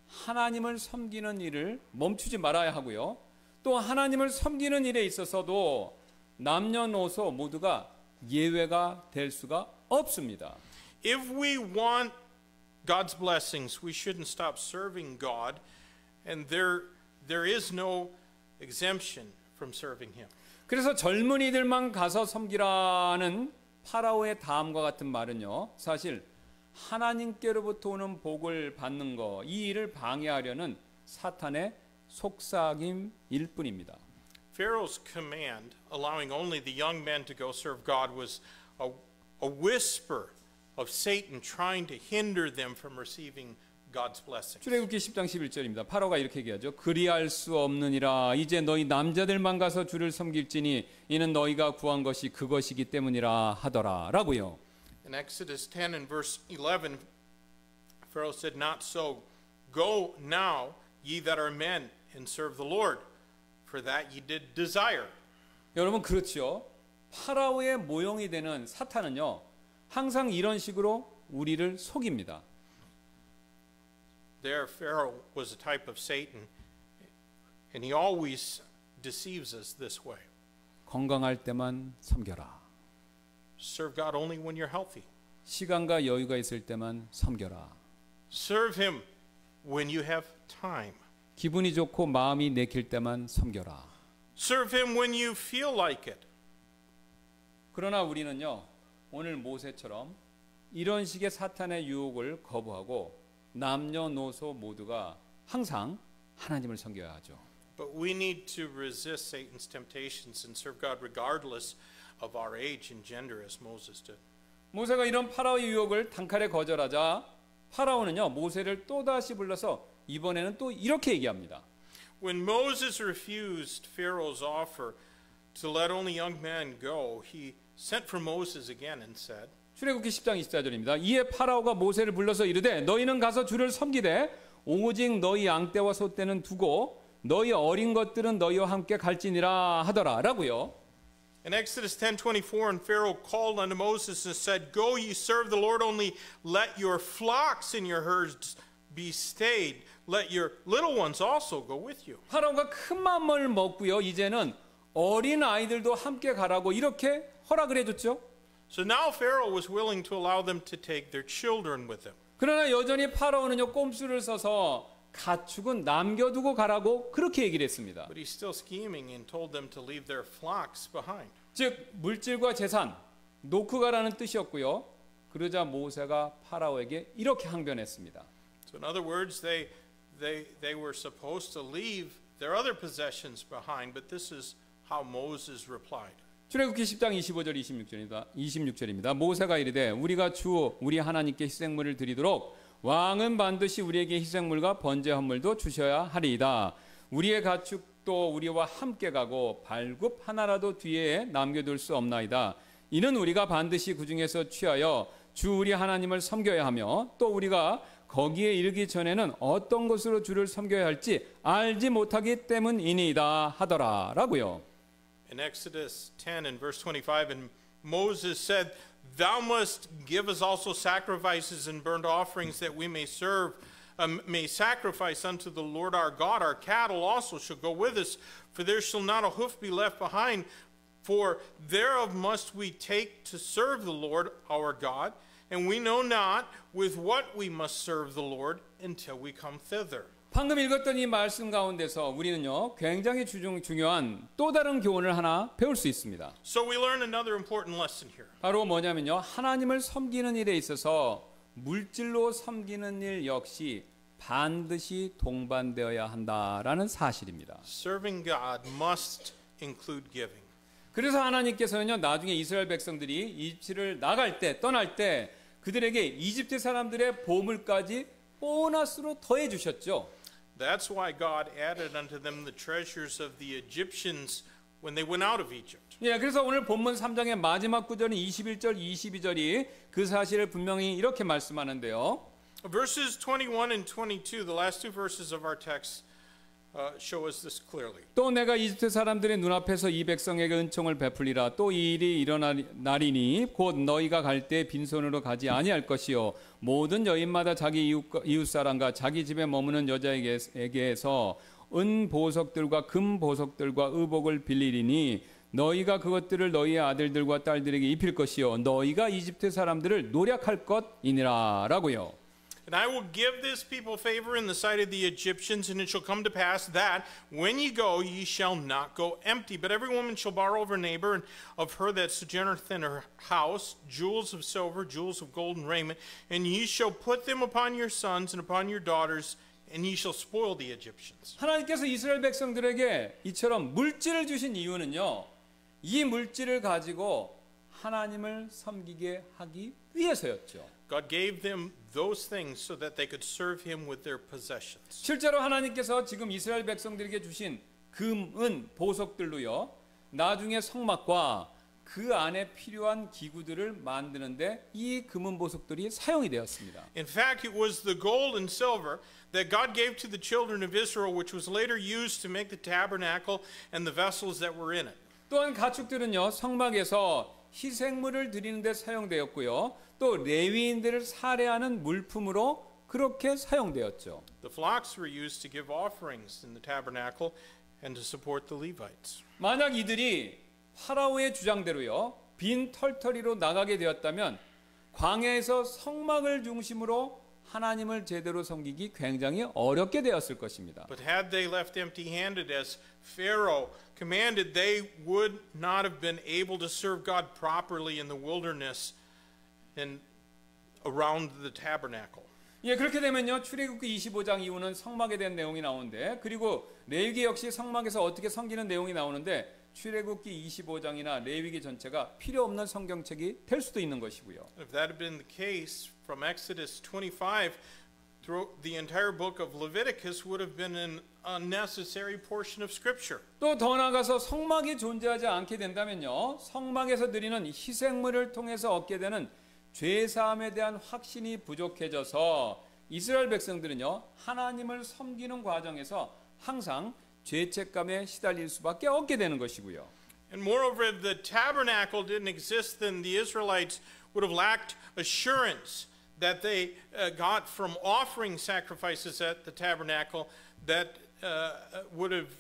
하나님을 섬기는 일을 멈추지 말아야 하고요, 또 하나님을 섬기는 일에 있어서도 남녀노소 모두가 예외가 될 수가 없습니다. If we want God's blessings, we shouldn't stop serving God, and there is no exemption from serving Him. 그래서 젊은이들만 가서 섬기라는 파라오의 다음과 같은 말은요, 사실 하나님께로부터 오는 복을 받는 거, 이 일을 방해하려는 사탄의 속삭임일 뿐입니다. Pharaoh's command, allowing only the young men to go serve God, was a whisper of Satan trying to hinder them from receiving God's blessings. 출애굽기 10장 11절입니다. 파라오가 이렇게 얘기하죠. 그리할 수 없느니라. 이제 너희 남자들만 가서 주를 섬길지니 이는 너희가 구한 것이 그것이기 때문이라 하더라. 라고요. In Exodus 10 and verse 11, Pharaoh said, "Not so. Go now, ye that are men, and serve the Lord, for that ye did desire." 여러분 그렇죠. 파라오의 모형이 되는 사탄은요, 항상 이런 식으로 우리를 속입니다. There, Pharaoh was a type of Satan, and he always deceives us this way. 건강할 때만 섬겨라. Serve God only when you're healthy. 시간과 여유가 있을 때만 섬겨라. Serve Him when you have time. 기분이 좋고 마음이 내킬 때만 섬겨라. Serve Him when you feel like it. 그러나 우리는요, 오늘 모세처럼 이런 식의 사탄의 유혹을 거부하고 남녀노소 모두가 항상 하나님을 섬겨야 하죠. But we need to resist Satan's temptations and serve God regardless of our age and gender as Moses did. 모세가 이런 파라오의 유혹을 단칼에 거절하자 파라오는요, 모세를 또다시 불러서 이번에는 또 이렇게 얘기합니다. When Moses refused Pharaoh's offer to let only young men go, he sent for Moses again and said, 출애굽기 10장 24절입니다. 이에 파라오가 모세를 불러서 이르되 너희는 가서 주를 섬기되 오직 너희 양떼와 소떼는 두고 너희 어린 것들은 너희와 함께 갈지니라 하더라. 라고요. In Exodus 10:24, and Pharaoh called unto Moses and said, Go ye serve the Lord, only let your flocks and your herds be stayed. Let your little ones also go with you. 파라오가 큰 마음을 먹고요, 이제는 어린 아이들도 함께 가라고 이렇게 허락을 해줬죠. So now Pharaoh was willing to allow them to take their children with them. 그러나 여전히 파라오는요, 꼼수를 써서 가축은 남겨두고 가라고 그렇게 얘기를 했습니다. But he's still scheming and told them to leave their flocks behind. 즉 물질과 재산 놓고 가라는 뜻이었고요. 그러자 모세가 파라오에게 이렇게 항변했습니다. So in other words, they were supposed to leave their other possessions behind, but this is how Moses replied. 출애굽기 10장 25절 26절입니다. 모세가 이르되 우리가 주 우리 하나님께 희생물을 드리도록 왕은 반드시 우리에게 희생물과 번제 헌물도 주셔야 하리이다. 우리의 가축도 우리와 함께 가고 발굽 하나라도 뒤에 남겨둘 수 없나이다. 이는 우리가 반드시 그 중에서 취하여 주 우리 하나님을 섬겨야 하며 또 우리가 거기에 이르기 전에는 어떤 것으로 주를 섬겨야 할지 알지 못하기 때문이니이다 하더라라고요. In Exodus 10 and verse 25, and Moses said, "Thou must give us also sacrifices and burnt offerings that we may sacrifice unto the Lord our God. Our cattle also shall go with us, for there shall not a hoof be left behind. For thereof must we take to serve the Lord our God, and we know not with what we must serve the Lord until we come thither." 방금 읽었던 이 말씀 가운데서 우리는요 굉장히 중요한 또 다른 교훈을 하나 배울 수 있습니다. So we learn another important lesson here. 바로 뭐냐면요 하나님을 섬기는 일에 있어서 물질로 섬기는 일 역시 반드시 동반되어야 한다라는 사실입니다. Serving God must include giving. 그래서 하나님께서는요 나중에 이스라엘 백성들이 이집트를 나갈 때 떠날 때 그들에게 이집트 사람들의 보물까지 보너스로 더해 주셨죠. That's why God added unto them the treasures of the Egyptians when they went out of Egypt. 예, 그래서 오늘 본문 3장의 마지막 구절인 21절, 22절이 그 사실을 분명히 이렇게 말씀하는데요. Verses 21 and 22, the last two verses of our text, show us this clearly. 또 내가 이집트 사람들의 눈앞에서 이 백성에게 은총을 베풀리라. 또 이 일이 일어나리니 곧 너희가 갈 때 빈손으로 가지 아니할 것이요 모든 여인마다 자기 이웃 사람과 자기 집에 머무는 여자에게서 은 보석들과 금 보석들과 의복을 빌리리니 너희가 그것들을 너희의 아들들과 딸들에게 입힐 것이요 너희가 이집트 사람들을 노략할 것이니라라고요. And I will give this people favor in the sight of the Egyptians, and it shall come to pass that when ye go, ye shall not go empty. But every woman shall borrow of her neighbor, and of her that sojourneth in her house, jewels of silver, jewels of gold, and raiment. And ye shall put them upon your sons and upon your daughters, and ye shall spoil the Egyptians. 하나님께서 이스라엘 백성들에게 이처럼 물질을 주신 이유는요. 이 물질을 가지고 하나님을 섬기게 하기 위해서였죠. God gave them those things so that they could serve him with their possessions. 실제로 하나님께서 지금 이스라엘 백성들에게 주신 금, 은, 보석들로요. 나중에 성막과 그 안에 필요한 기구들을 만드는데 이 금은 보석들이 사용이 되었습니다. In fact, it was the gold and silver that God gave to the children of Israel, which was later used to make the tabernacle and the vessels that were in it. 또한 가축들은요. 성막에서 희생물을 드리는 데 사용되었고요. 또 레위인들을 살해하는 물품으로 그렇게 사용되었죠. The flocks were used to give offerings in the tabernacle and to support the Levites. 만약 이들이 파라오의 주장대로요. 빈 털터리로 나가게 되었다면 광야에서 성막을 중심으로 하나님을 제대로 섬기기 굉장히 어렵게 되었을 것입니다. But had they left empty-handed as Pharaoh commanded, they would not have been able to serve God properly in the wilderness and around the tabernacle. 예, 그렇게 되면요. 출애굽기 25장 이후는 성막에 대한 내용이 나오는데 그리고 레위기 역시 성막에서 어떻게 섬기는 내용이 나오는데 출애굽기 25장이나 레위기 전체가 필요 없는 성경책이 될 수도 있는 것이고요. If that had been the case from Exodus 25 through the entire book of Leviticus would have been an unnecessary portion of scripture. 또 더 나아가서 성막이 존재하지 않게 된다면요. 성막에서 드리는 희생물을 통해서 얻게 되는 죄사함에 대한 확신이 부족해져서 이스라엘 백성들은요. 하나님을 섬기는 과정에서 항상 죄책감에 시달릴 수밖에 없게 되는 것이고요. And moreover, if the tabernacle didn't exist, then the Israelites would have lacked assurance that they got from offering sacrifices at the tabernacle that would have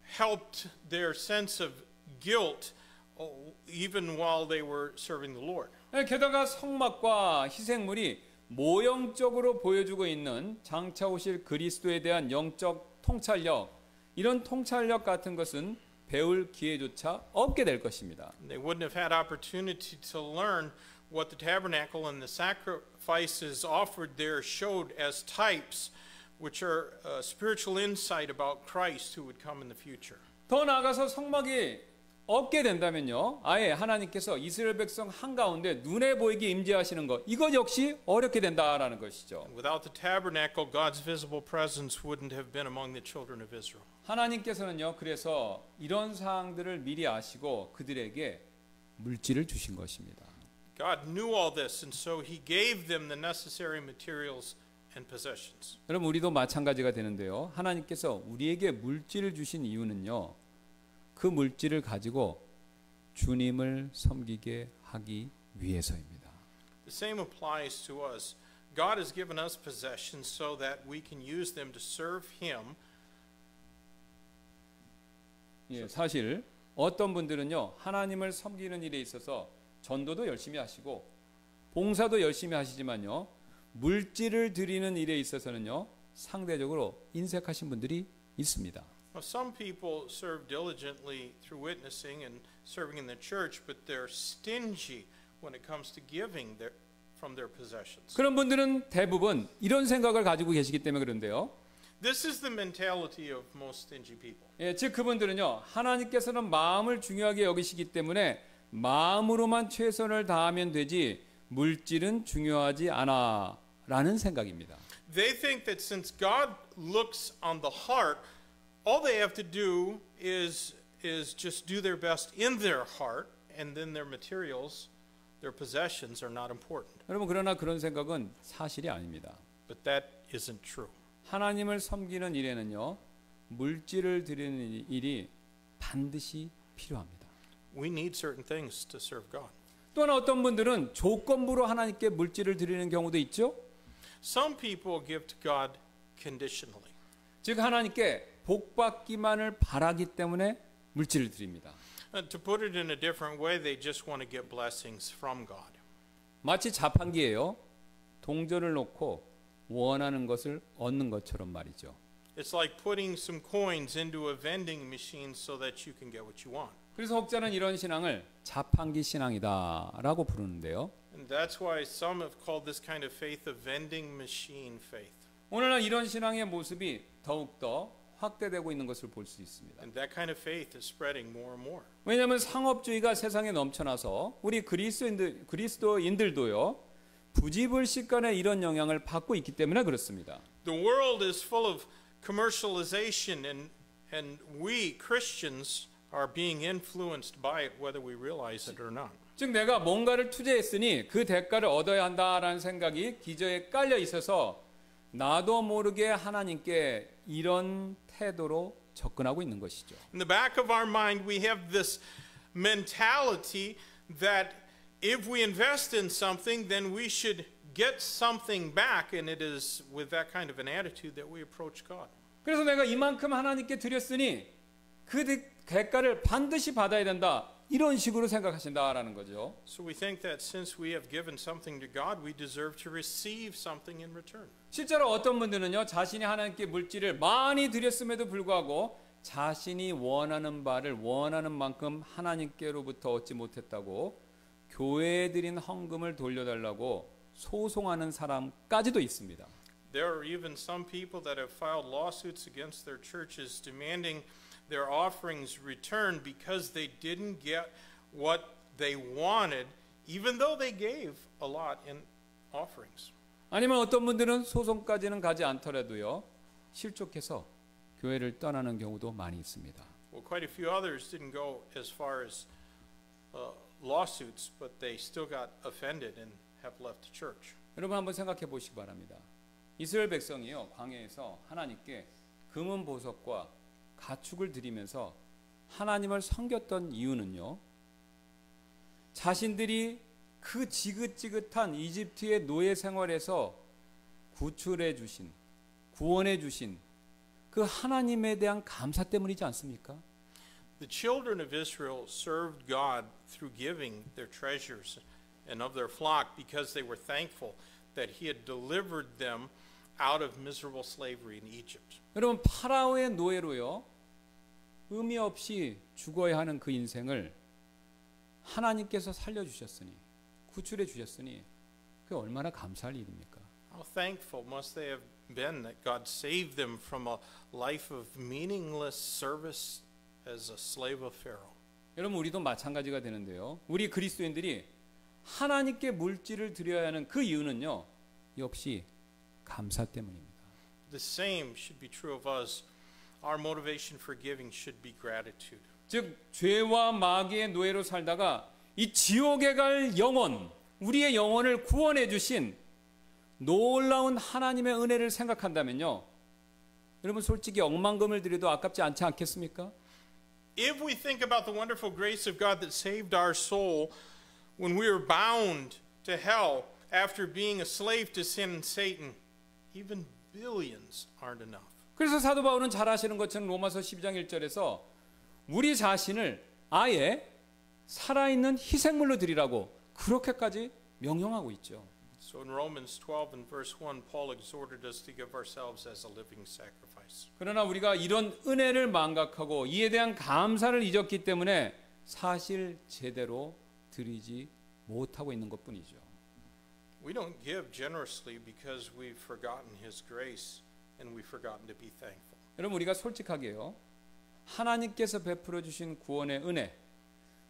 helped their sense of guilt even while they were serving the Lord. 게다가 성막과 희생물이 모형적으로 보여주고 있는 장차 오실 그리스도에 대한 영적 통찰력, 이런 통찰력 같은 것은 배울 기회조차 없게 될 것입니다. They wouldn't have had opportunity to learn what the tabernacle and the sacrifices offered there showed as types, which are spiritual insight about Christ who would come in the future. 더 나아가서 성막이 없게 된다면요, 아예 하나님께서 이스라엘 백성 한가운데 눈에 보이게 임재하시는 것, 이것 역시 어렵게 된다라는 것이죠. Without the tabernacle, God's visible presence wouldn't have been among the children of Israel. 하나님께서는요, 그래서 이런 사항들을 미리 아시고 그들에게 물질을 주신 것입니다. God knew all this, and so He gave them the necessary materials and possessions. 여러분, 우리도 마찬가지가 되는데요, 하나님께서 우리에게 물질을 주신 이유는요, 그 물질을 가지고 주님을 섬기게 하기 위해서입니다. The same applies to us. God has given us possessions so that we can use them to serve Him. 예, 사실 어떤 분들은요, 하나님을 섬기는 일에 있어서 전도도 열심히 하시고 봉사도 열심히 하시지만요, 물질을 드리는 일에 있어서는요, 상대적으로 인색하신 분들이 있습니다. Well, some people serve diligently through witnessing and serving in the church, but they're stingy when it comes to giving from their possessions. 그런 분들은 대부분 이런 생각을 가지고 계시기 때문에 그런데요. This is the mentality of most stingy people. 예, 즉 그분들은요, 하나님께서는 마음을 중요하게 여기시기 때문에 마음으로만 최선을 다하면 되지 물질은 중요하지 않아라는 생각입니다. They think that since God looks on the heart, all they have to do is just do their best in their heart, and then their materials, their possessions are not important. 여러분, 그러나 그런 생각은 사실이 아닙니다. But that isn't true. 하나님을 섬기는 일에는요, 물질을 드리는 일이 반드시 필요합니다. We need certain things to serve God. 또한 어떤 분들은 조건부로 하나님께 물질을 드리는 경우도 있죠. Some people give to God conditionally. 즉 하나님께 복 받기만을 바라기 때문에 물질을 드립니다. To put it in a different way, they just want to get blessings from God. 마치 자판기에요, 동전을 놓고 원하는 것을 얻는 것처럼 말이죠. It's like putting some coins into a vending machine so that you can get what you want. 그래서 혹자는 이런 신앙을 자판기 신앙이다라고 부르는데요. And that's why some have called this kind of faith a vending machine faith. 오늘날 이런 신앙의 모습이 더욱더 확대되고 있는 것을 볼 수 있습니다. And that kind of faith is spreading more and more. 왜냐하면 상업주의가 세상에 넘쳐나서 우리 그리스도인들도요, 부지불식간에 이런 영향을 받고 있기 때문에 그렇습니다. The world is full of commercialization, and we Christians are being influenced by it, whether we realize it or not. 즉 내가 뭔가를 투자했으니 그 대가를 얻어야 한다라는 생각이 기저에 깔려 있어서 나도 모르게 하나님께 이런 태도로 접근하고 있는 것이죠. In the back of our mind, we have this mentality that if we invest in something, then we should get something back, and it is with that kind of an attitude that we approach God. 그래서 내가 이만큼 하나님께 드렸으니 그 대가를 반드시 받아야 된다, 이런 식으로 생각하신다라는 거죠. So we think that since we have given something to God, we deserve to receive something in return. 실제로 어떤 분들은요, 자신이 하나님께 물질을 많이 드렸음에도 불구하고 자신이 원하는 바를 원하는 만큼 하나님께로부터 얻지 못했다고 교회에 드린 헌금을 돌려달라고 소송하는 사람까지도 있습니다. There are even some people that have filed lawsuits against their churches demanding their offerings returned because they didn't get what they wanted, even though they gave a lot in offerings. 아니면 어떤 분들은 소송까지는 가지 않더라도요, 실족해서 교회를 떠나는 경우도 많이 있습니다. Well, quite a few others didn't go as far as lawsuits, but they still got offended and have left the church. 여러분 한번 생각해 보시기 바랍니다. 이스라엘 백성이요, 광야에서 하나님께 금은 보석과 가축을 드리면서 하나님을 섬겼던 이유는요, 자신들이 그 지긋지긋한 이집트의 노예 생활에서 구출해 주신, 구원해 주신 그 하나님에 대한 감사 때문이지 않습니까? The children of Israel served God through giving their treasures and of their flock because they were thankful that he had delivered them out of miserable slavery in Egypt. 여러분 파라오의 노예로요 의미 없이 죽어야 하는 그 인생을 하나님께서 살려주셨으니 구출해 주셨으니 그게 얼마나 감사할 일입니까? How thankful must they have been that God saved them from a life of meaningless service as a slave of Pharaoh. 여러분 우리도 마찬가지가 되는데요. 우리 그리스도인들이 하나님께 물질을 드려야 하는 그 이유는요. 역시 감사 때문입니다. The same should be true of us. Our motivation for giving should be gratitude. 즉 죄와 마귀의 노예로 살다가 이 지옥에 갈 영혼, 우리의 영혼을 구원해 주신 놀라운 하나님의 은혜를 생각한다면요. 여러분 솔직히 억만금을 드려도 아깝지 않지 않겠습니까? If we think about the wonderful grace of God that saved our soul when we were bound to hell after being a slave to sin and Satan, even billions aren't enough. 그래서 사도 바울은 잘 아시는 것처럼 로마서 12장 1절에서 우리 자신을 아예 살아있는 희생물로 드리라고 그렇게까지 명령하고 있죠. So in Romans 12 and verse 1, Paul exhorted us to give ourselves as a living sacrifice. 그러나 우리가 이런 은혜를 망각하고 이에 대한 감사를 잊었기 때문에 사실 제대로 드리지 못하고 있는 것뿐이죠. We don't give generously because we've forgotten His grace and we've forgotten to be thankful. 여러분 우리가 솔직하게요. 하나님께서 베풀어 주신 구원의 은혜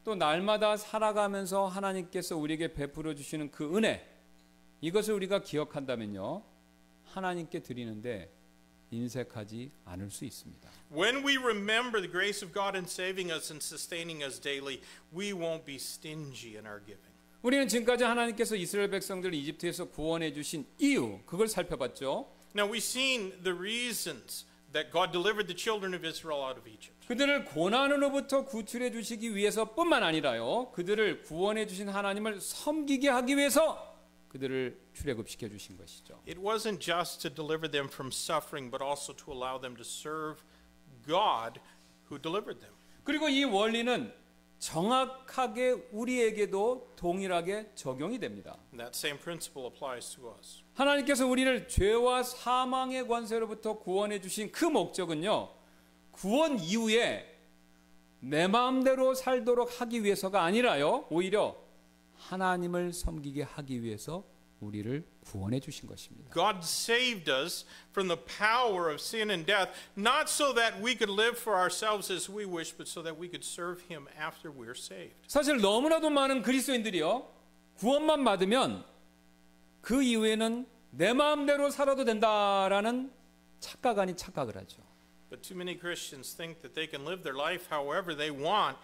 또 날마다 살아가면서 하나님께서 우리에게 베풀어 주시는 그 은혜 이것을 우리가 기억한다면요. 하나님께 드리는데 인색하지 않을 수 있습니다. When we remember the grace of God in saving us and sustaining us daily, we won't be stingy in our giving. 우리는 지금까지 하나님께서 이스라엘 백성들을 이집트에서 구원해 주신 이유 그걸 살펴봤죠. Now we've seen the reasons that God delivered the children of Israel out of Egypt. 그들을 고난으로부터 구출해 주시기 위해서뿐만 아니라요. 그들을 구원해 주신 하나님을 섬기게 하기 위해서 그들을 출애굽시켜 주신 것이죠. It wasn't just to deliver them from suffering, but also to allow them to serve God who delivered them. 그리고 이 원리는 정확하게 우리에게도 동일하게 적용이 됩니다. And that same principle applies to us. 하나님께서 우리를 죄와 사망의 권세로부터 구원해 주신 그 목적은요. 구원 이후에 내 마음대로 살도록 하기 위해서가 아니라요. 오히려 하나님을 섬기게 하기 위해서 우리를 구원해 주신 것입니다. God saved us from the power of sin and death, not so that we could live for ourselves as we wish, but so that we could serve Him after we're saved. 사실 너무나도 많은 그리스도인들이요. 구원만 받으면 그 이후에는 내 마음대로 살아도 된다라는 착각 아닌 착각을 하죠. But too many Christians think that they can live their life however they want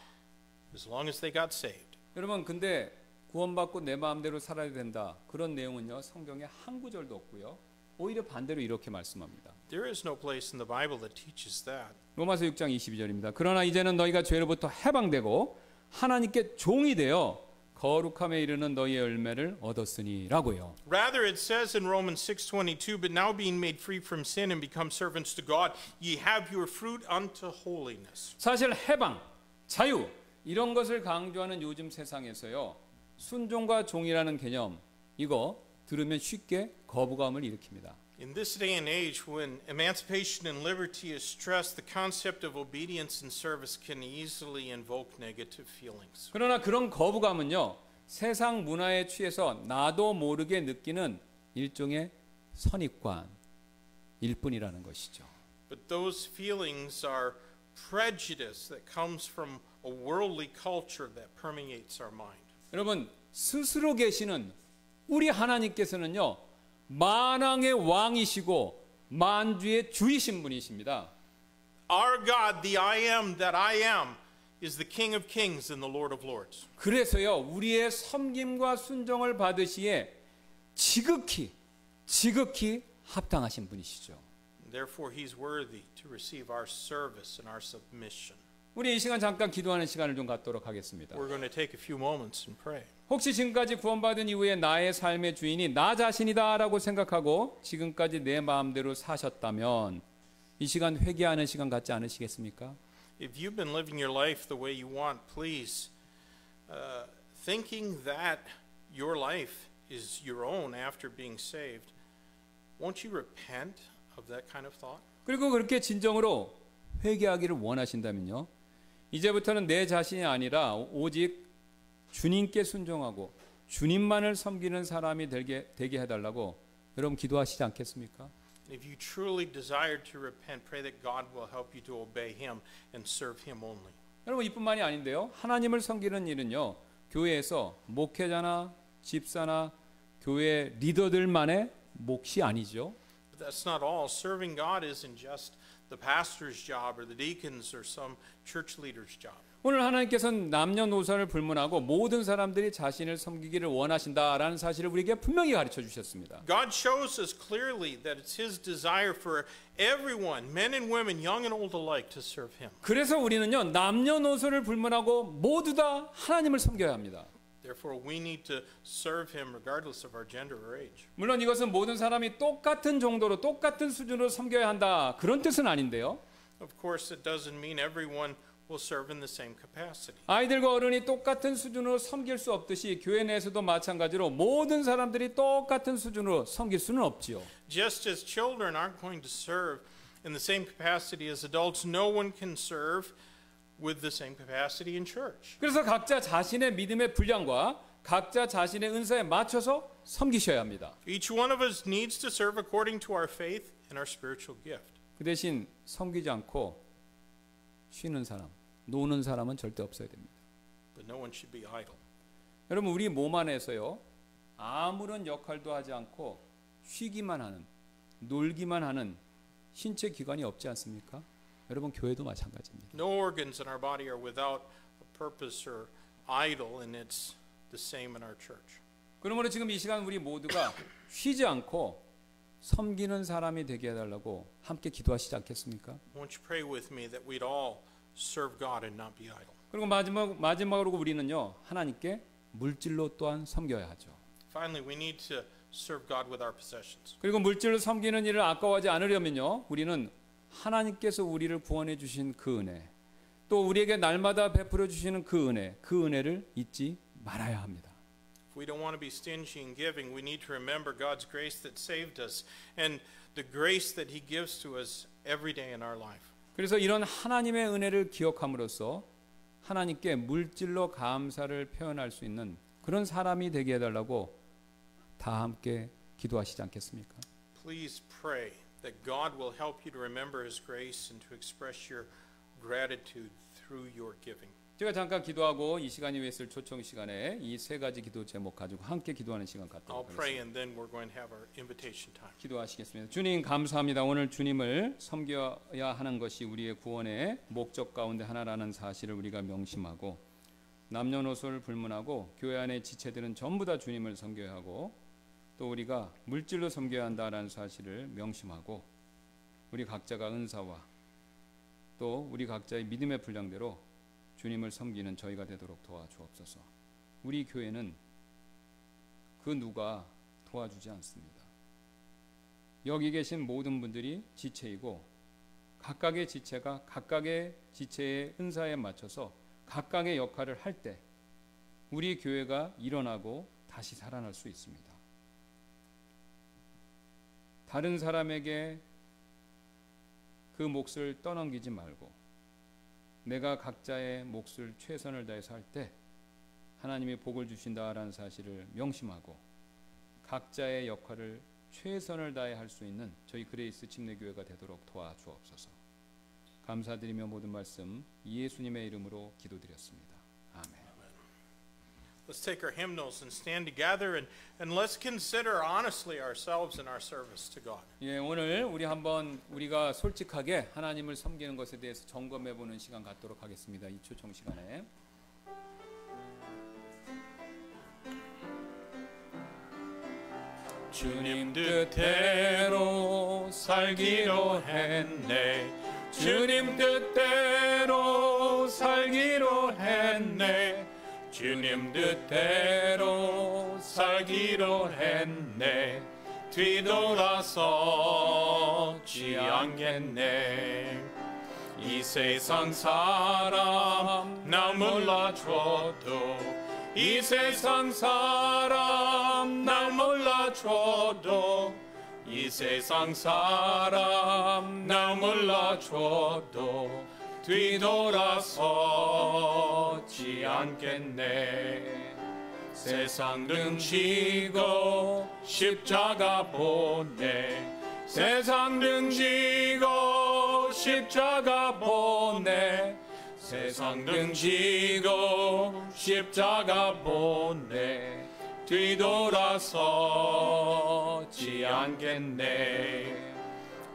as long as they got saved. 여러분 근데 구원받고 내 마음대로 살아야 된다. 그런 내용은요. 성경에 한 구절도 없고요. 오히려 반대로 이렇게 말씀합니다. There is no place in the Bible that teaches that. 로마서 6장 22절입니다. 그러나 이제는 너희가 죄로부터 해방되고 하나님께 종이 되어 거룩함에 이르는 너희의 열매를 얻었으니라고요. Rather it says in Romans 6:22, but now being made free from sin and become servants to God, ye have your fruit unto holiness. 사실 해방, 자유 이런 것을 강조하는 요즘 세상에서요. 순종과 종이라는 개념 이거 들으면 쉽게 거부감을 일으킵니다. In this day and age when emancipation and liberty is stressed, the concept of obedience and service can easily invoke negative feelings. 그러나 그런 거부감은요. 세상 문화에 취해서 나도 모르게 느끼는 일종의 선입관일 뿐이라는 것이죠. But those feelings are prejudice that comes from a worldly culture that permeates our mind. 여러분 스스로 계시는 우리 하나님께서는요. 만왕의 왕이시고 만주의 주이신 분이십니다. Our God, the I am that I am, is the King of Kings and the Lord of Lords. 그래서요. 우리의 섬김과 순종을 받으시에 지극히 합당하신 분이시죠. Therefore, He's worthy to receive our service and our submission. 우리 이 시간 잠깐 기도하는 시간을 좀 갖도록 하겠습니다. We're going to take a few moments and pray. 혹시 지금까지 구원받은 이후에 나의 삶의 주인이 나 자신이다라고 생각하고 지금까지 내 마음대로 사셨다면 이 시간 회개하는 시간 갖지 않으시겠습니까? If you've been living your life the way you want, please, thinking that your life is your own after being saved, won't you repent of that kind of thought? 그리고 그렇게 진정으로 회개하기를 원하신다면요, 이제부터는 내 자신이 아니라 오직 주님께 순종하고 주님만을 섬기는 사람이 되게 해달라고 여러분 기도하시지 않겠습니까? If you truly desire to repent, pray that God will help you to obey Him and serve Him only. 여러분 이뿐만이 아닌데요, 하나님을 섬기는 일은요, 교회에서 목회자나 집사나 교회 리더들만의 몫이 아니죠. But that's not all. Serving God isn't just the pastor's job or the deacons or some church leader's job. 오늘 하나님께서는 남녀노소를 불문하고 모든 사람들이 자신을 섬기기를 원하신다라는 사실을 우리에게 분명히 가르쳐 주셨습니다. God shows us clearly that it's His desire for everyone, men and women, young and old alike, to serve Him. 그래서 우리는요, 남녀노소를 불문하고 모두 다 하나님을 섬겨야 합니다. Therefore, we need to serve Him regardless of our gender or age. 물론 이것은 모든 사람이 똑같은 정도로 똑같은 수준으로 섬겨야 한다, 그런 뜻은 아닌데요. Of course, it doesn't mean everyone will serve in the same capacity. 아이들과 어른이 똑같은 수준으로 섬길 수 없듯이 교회 내에서도 마찬가지로 모든 사람들이 똑같은 수준으로 섬길 수는 없지요. Just as children aren't going to serve in the same capacity as adults, no one can serve with the same capacity in church. 그래서 각자 자신의 믿음의 분량과 각자 자신의 은사에 맞춰서 섬기셔야 합니다. Each one of us needs to serve according to our faith and our spiritual gift. 그 대신 섬기지 않고 쉬는 사람, 노는 사람은 절대 없어야 됩니다. But no one should be idle. 여러분 우리 몸 안에서요, 아무런 역할도 하지 않고 쉬기만 하는, 놀기만 하는 신체 기관이 없지 않습니까? 여러분 교회도 마찬가지입니다. No organs in our body are without a purpose or idle, and it's the same in our church. 그러므로 지금 이 시간 우리 모두가 쉬지 않고 섬기는 사람이 되게 해달라고 함께 기도하시지 않겠습니까? Won't you pray with me that we'd all serve God and not be idle? 그리고 마지막으로 우리는요, 하나님께 물질로 또한 섬겨야 하죠. Finally, we need to serve God with our possessions. 그리고 물질로 섬기는 일을 아까워하지 않으려면요, 우리는 하나님께서 우리를 구원해 주신 그 은혜, 또 우리에게 날마다 베풀어 주시는 그 은혜를 잊지 말아야 합니다. If we don't want to be stingy in giving, we need to remember God's grace that saved us and the grace that He gives to us every day in our life. 그래서 이런 하나님의 은혜를 기억함으로써 하나님께 물질로 감사를 표현할 수 있는 그런 사람이 되게 해달라고 다 함께 기도하시지 않겠습니까? Please pray that God will help you to remember His grace and to express your gratitude through your giving. 제가 잠깐 기도하고 이 시간이 있을 초청 시간에 이 세 가지 기도 제목 가지고 함께 기도하는 시간 I'll 갖도록 pray 하겠습니다. and then we're going to have our invitation time. 기도하시겠습니다. 주님 감사합니다. 오늘 주님을 섬겨야 하는 것이 우리의 구원의 목적 가운데 하나라는 사실을 우리가 명심하고 남녀노소를 불문하고 교회 안의 지체들은 전부 다 주님을 섬겨야 하고 또 우리가 물질로 섬겨야 한다는 사실을 명심하고 우리 각자가 은사와 또 우리 각자의 믿음의 분량대로 주님을 섬기는 저희가 되도록 도와주옵소서. 우리 교회는 그 누가 도와주지 않습니다. 여기 계신 모든 분들이 지체이고 각각의 지체가 각각의 지체의 은사에 맞춰서 각각의 역할을 할 때 우리 교회가 일어나고 다시 살아날 수 있습니다. 다른 사람에게 그 몫을 떠넘기지 말고 내가 각자의 몫을 최선을 다해서 할 때 하나님이 복을 주신다라는 사실을 명심하고 각자의 역할을 최선을 다해 할 수 있는 저희 그레이스 침례교회가 되도록 도와주옵소서. 감사드리며 모든 말씀 예수님의 이름으로 기도드렸습니다. 아멘. Let's take our hymnals and stand together and let's consider honestly ourselves and our service to God. 예, 오늘 우리가 솔직하게 하나님을 섬기는 것에 대해서 점검해 보는 시간 갖도록 하겠습니다. 이 초청 시간에. 주님 뜻대로 살기로 했네. 주님 뜻대로 살기로 했네. 주님 뜻대로 살기로 했네. 뒤돌아서지 않겠네. 이 세상 사람 나 몰라줘도 이 세상 사람 날 몰라줘도 이 세상 사람 날 몰라줘도 뒤돌아서지 않겠네. 세상 등지고 십자가 보내 세상 등지고 십자가 보내 세상 등지고 십자가 보내 뒤돌아서지 않겠네.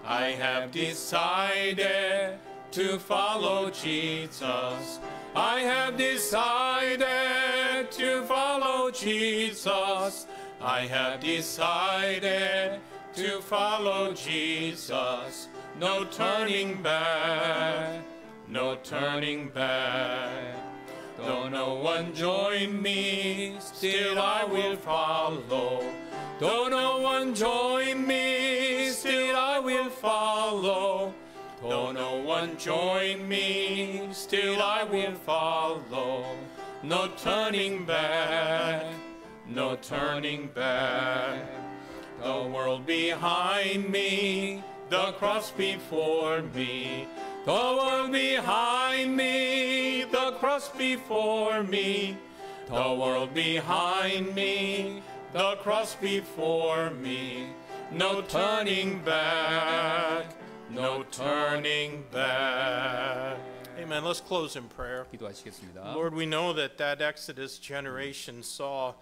I have decided to follow Jesus. I have decided to follow Jesus. I have decided to follow Jesus. No turning back, no turning back. Though no one join me, still I will follow. Though no one join me, still I will follow. Though no one join me, still I will follow. No turning back, no turning back. The world behind me, the cross before me. The world behind me, the cross before me. The world behind me, the cross before me. No turning back, no turning back. Amen. Let's close in prayer. 기도하시겠습니다. Lord, we know that that Exodus generation saw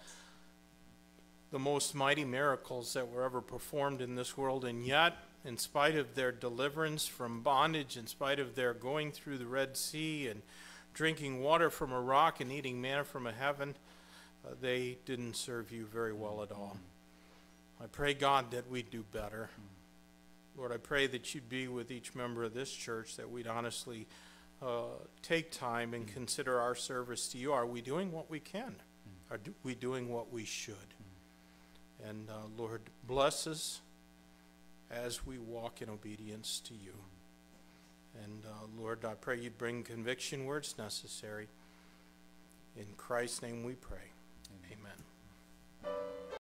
the most mighty miracles that were ever performed in this world, and yet, in spite of their deliverance from bondage, in spite of their going through the Red Sea and drinking water from a rock and eating manna from a heaven, they didn't serve you very well at all. I pray, God, that we'd do better. Lord, I pray that you'd be with each member of this church, that we'd honestly take time and consider our service to you. Are we doing what we can? Are we doing what we should? And Lord, bless us as we walk in obedience to you. And Lord, I pray you'd bring conviction where it's necessary. In Christ's name we pray.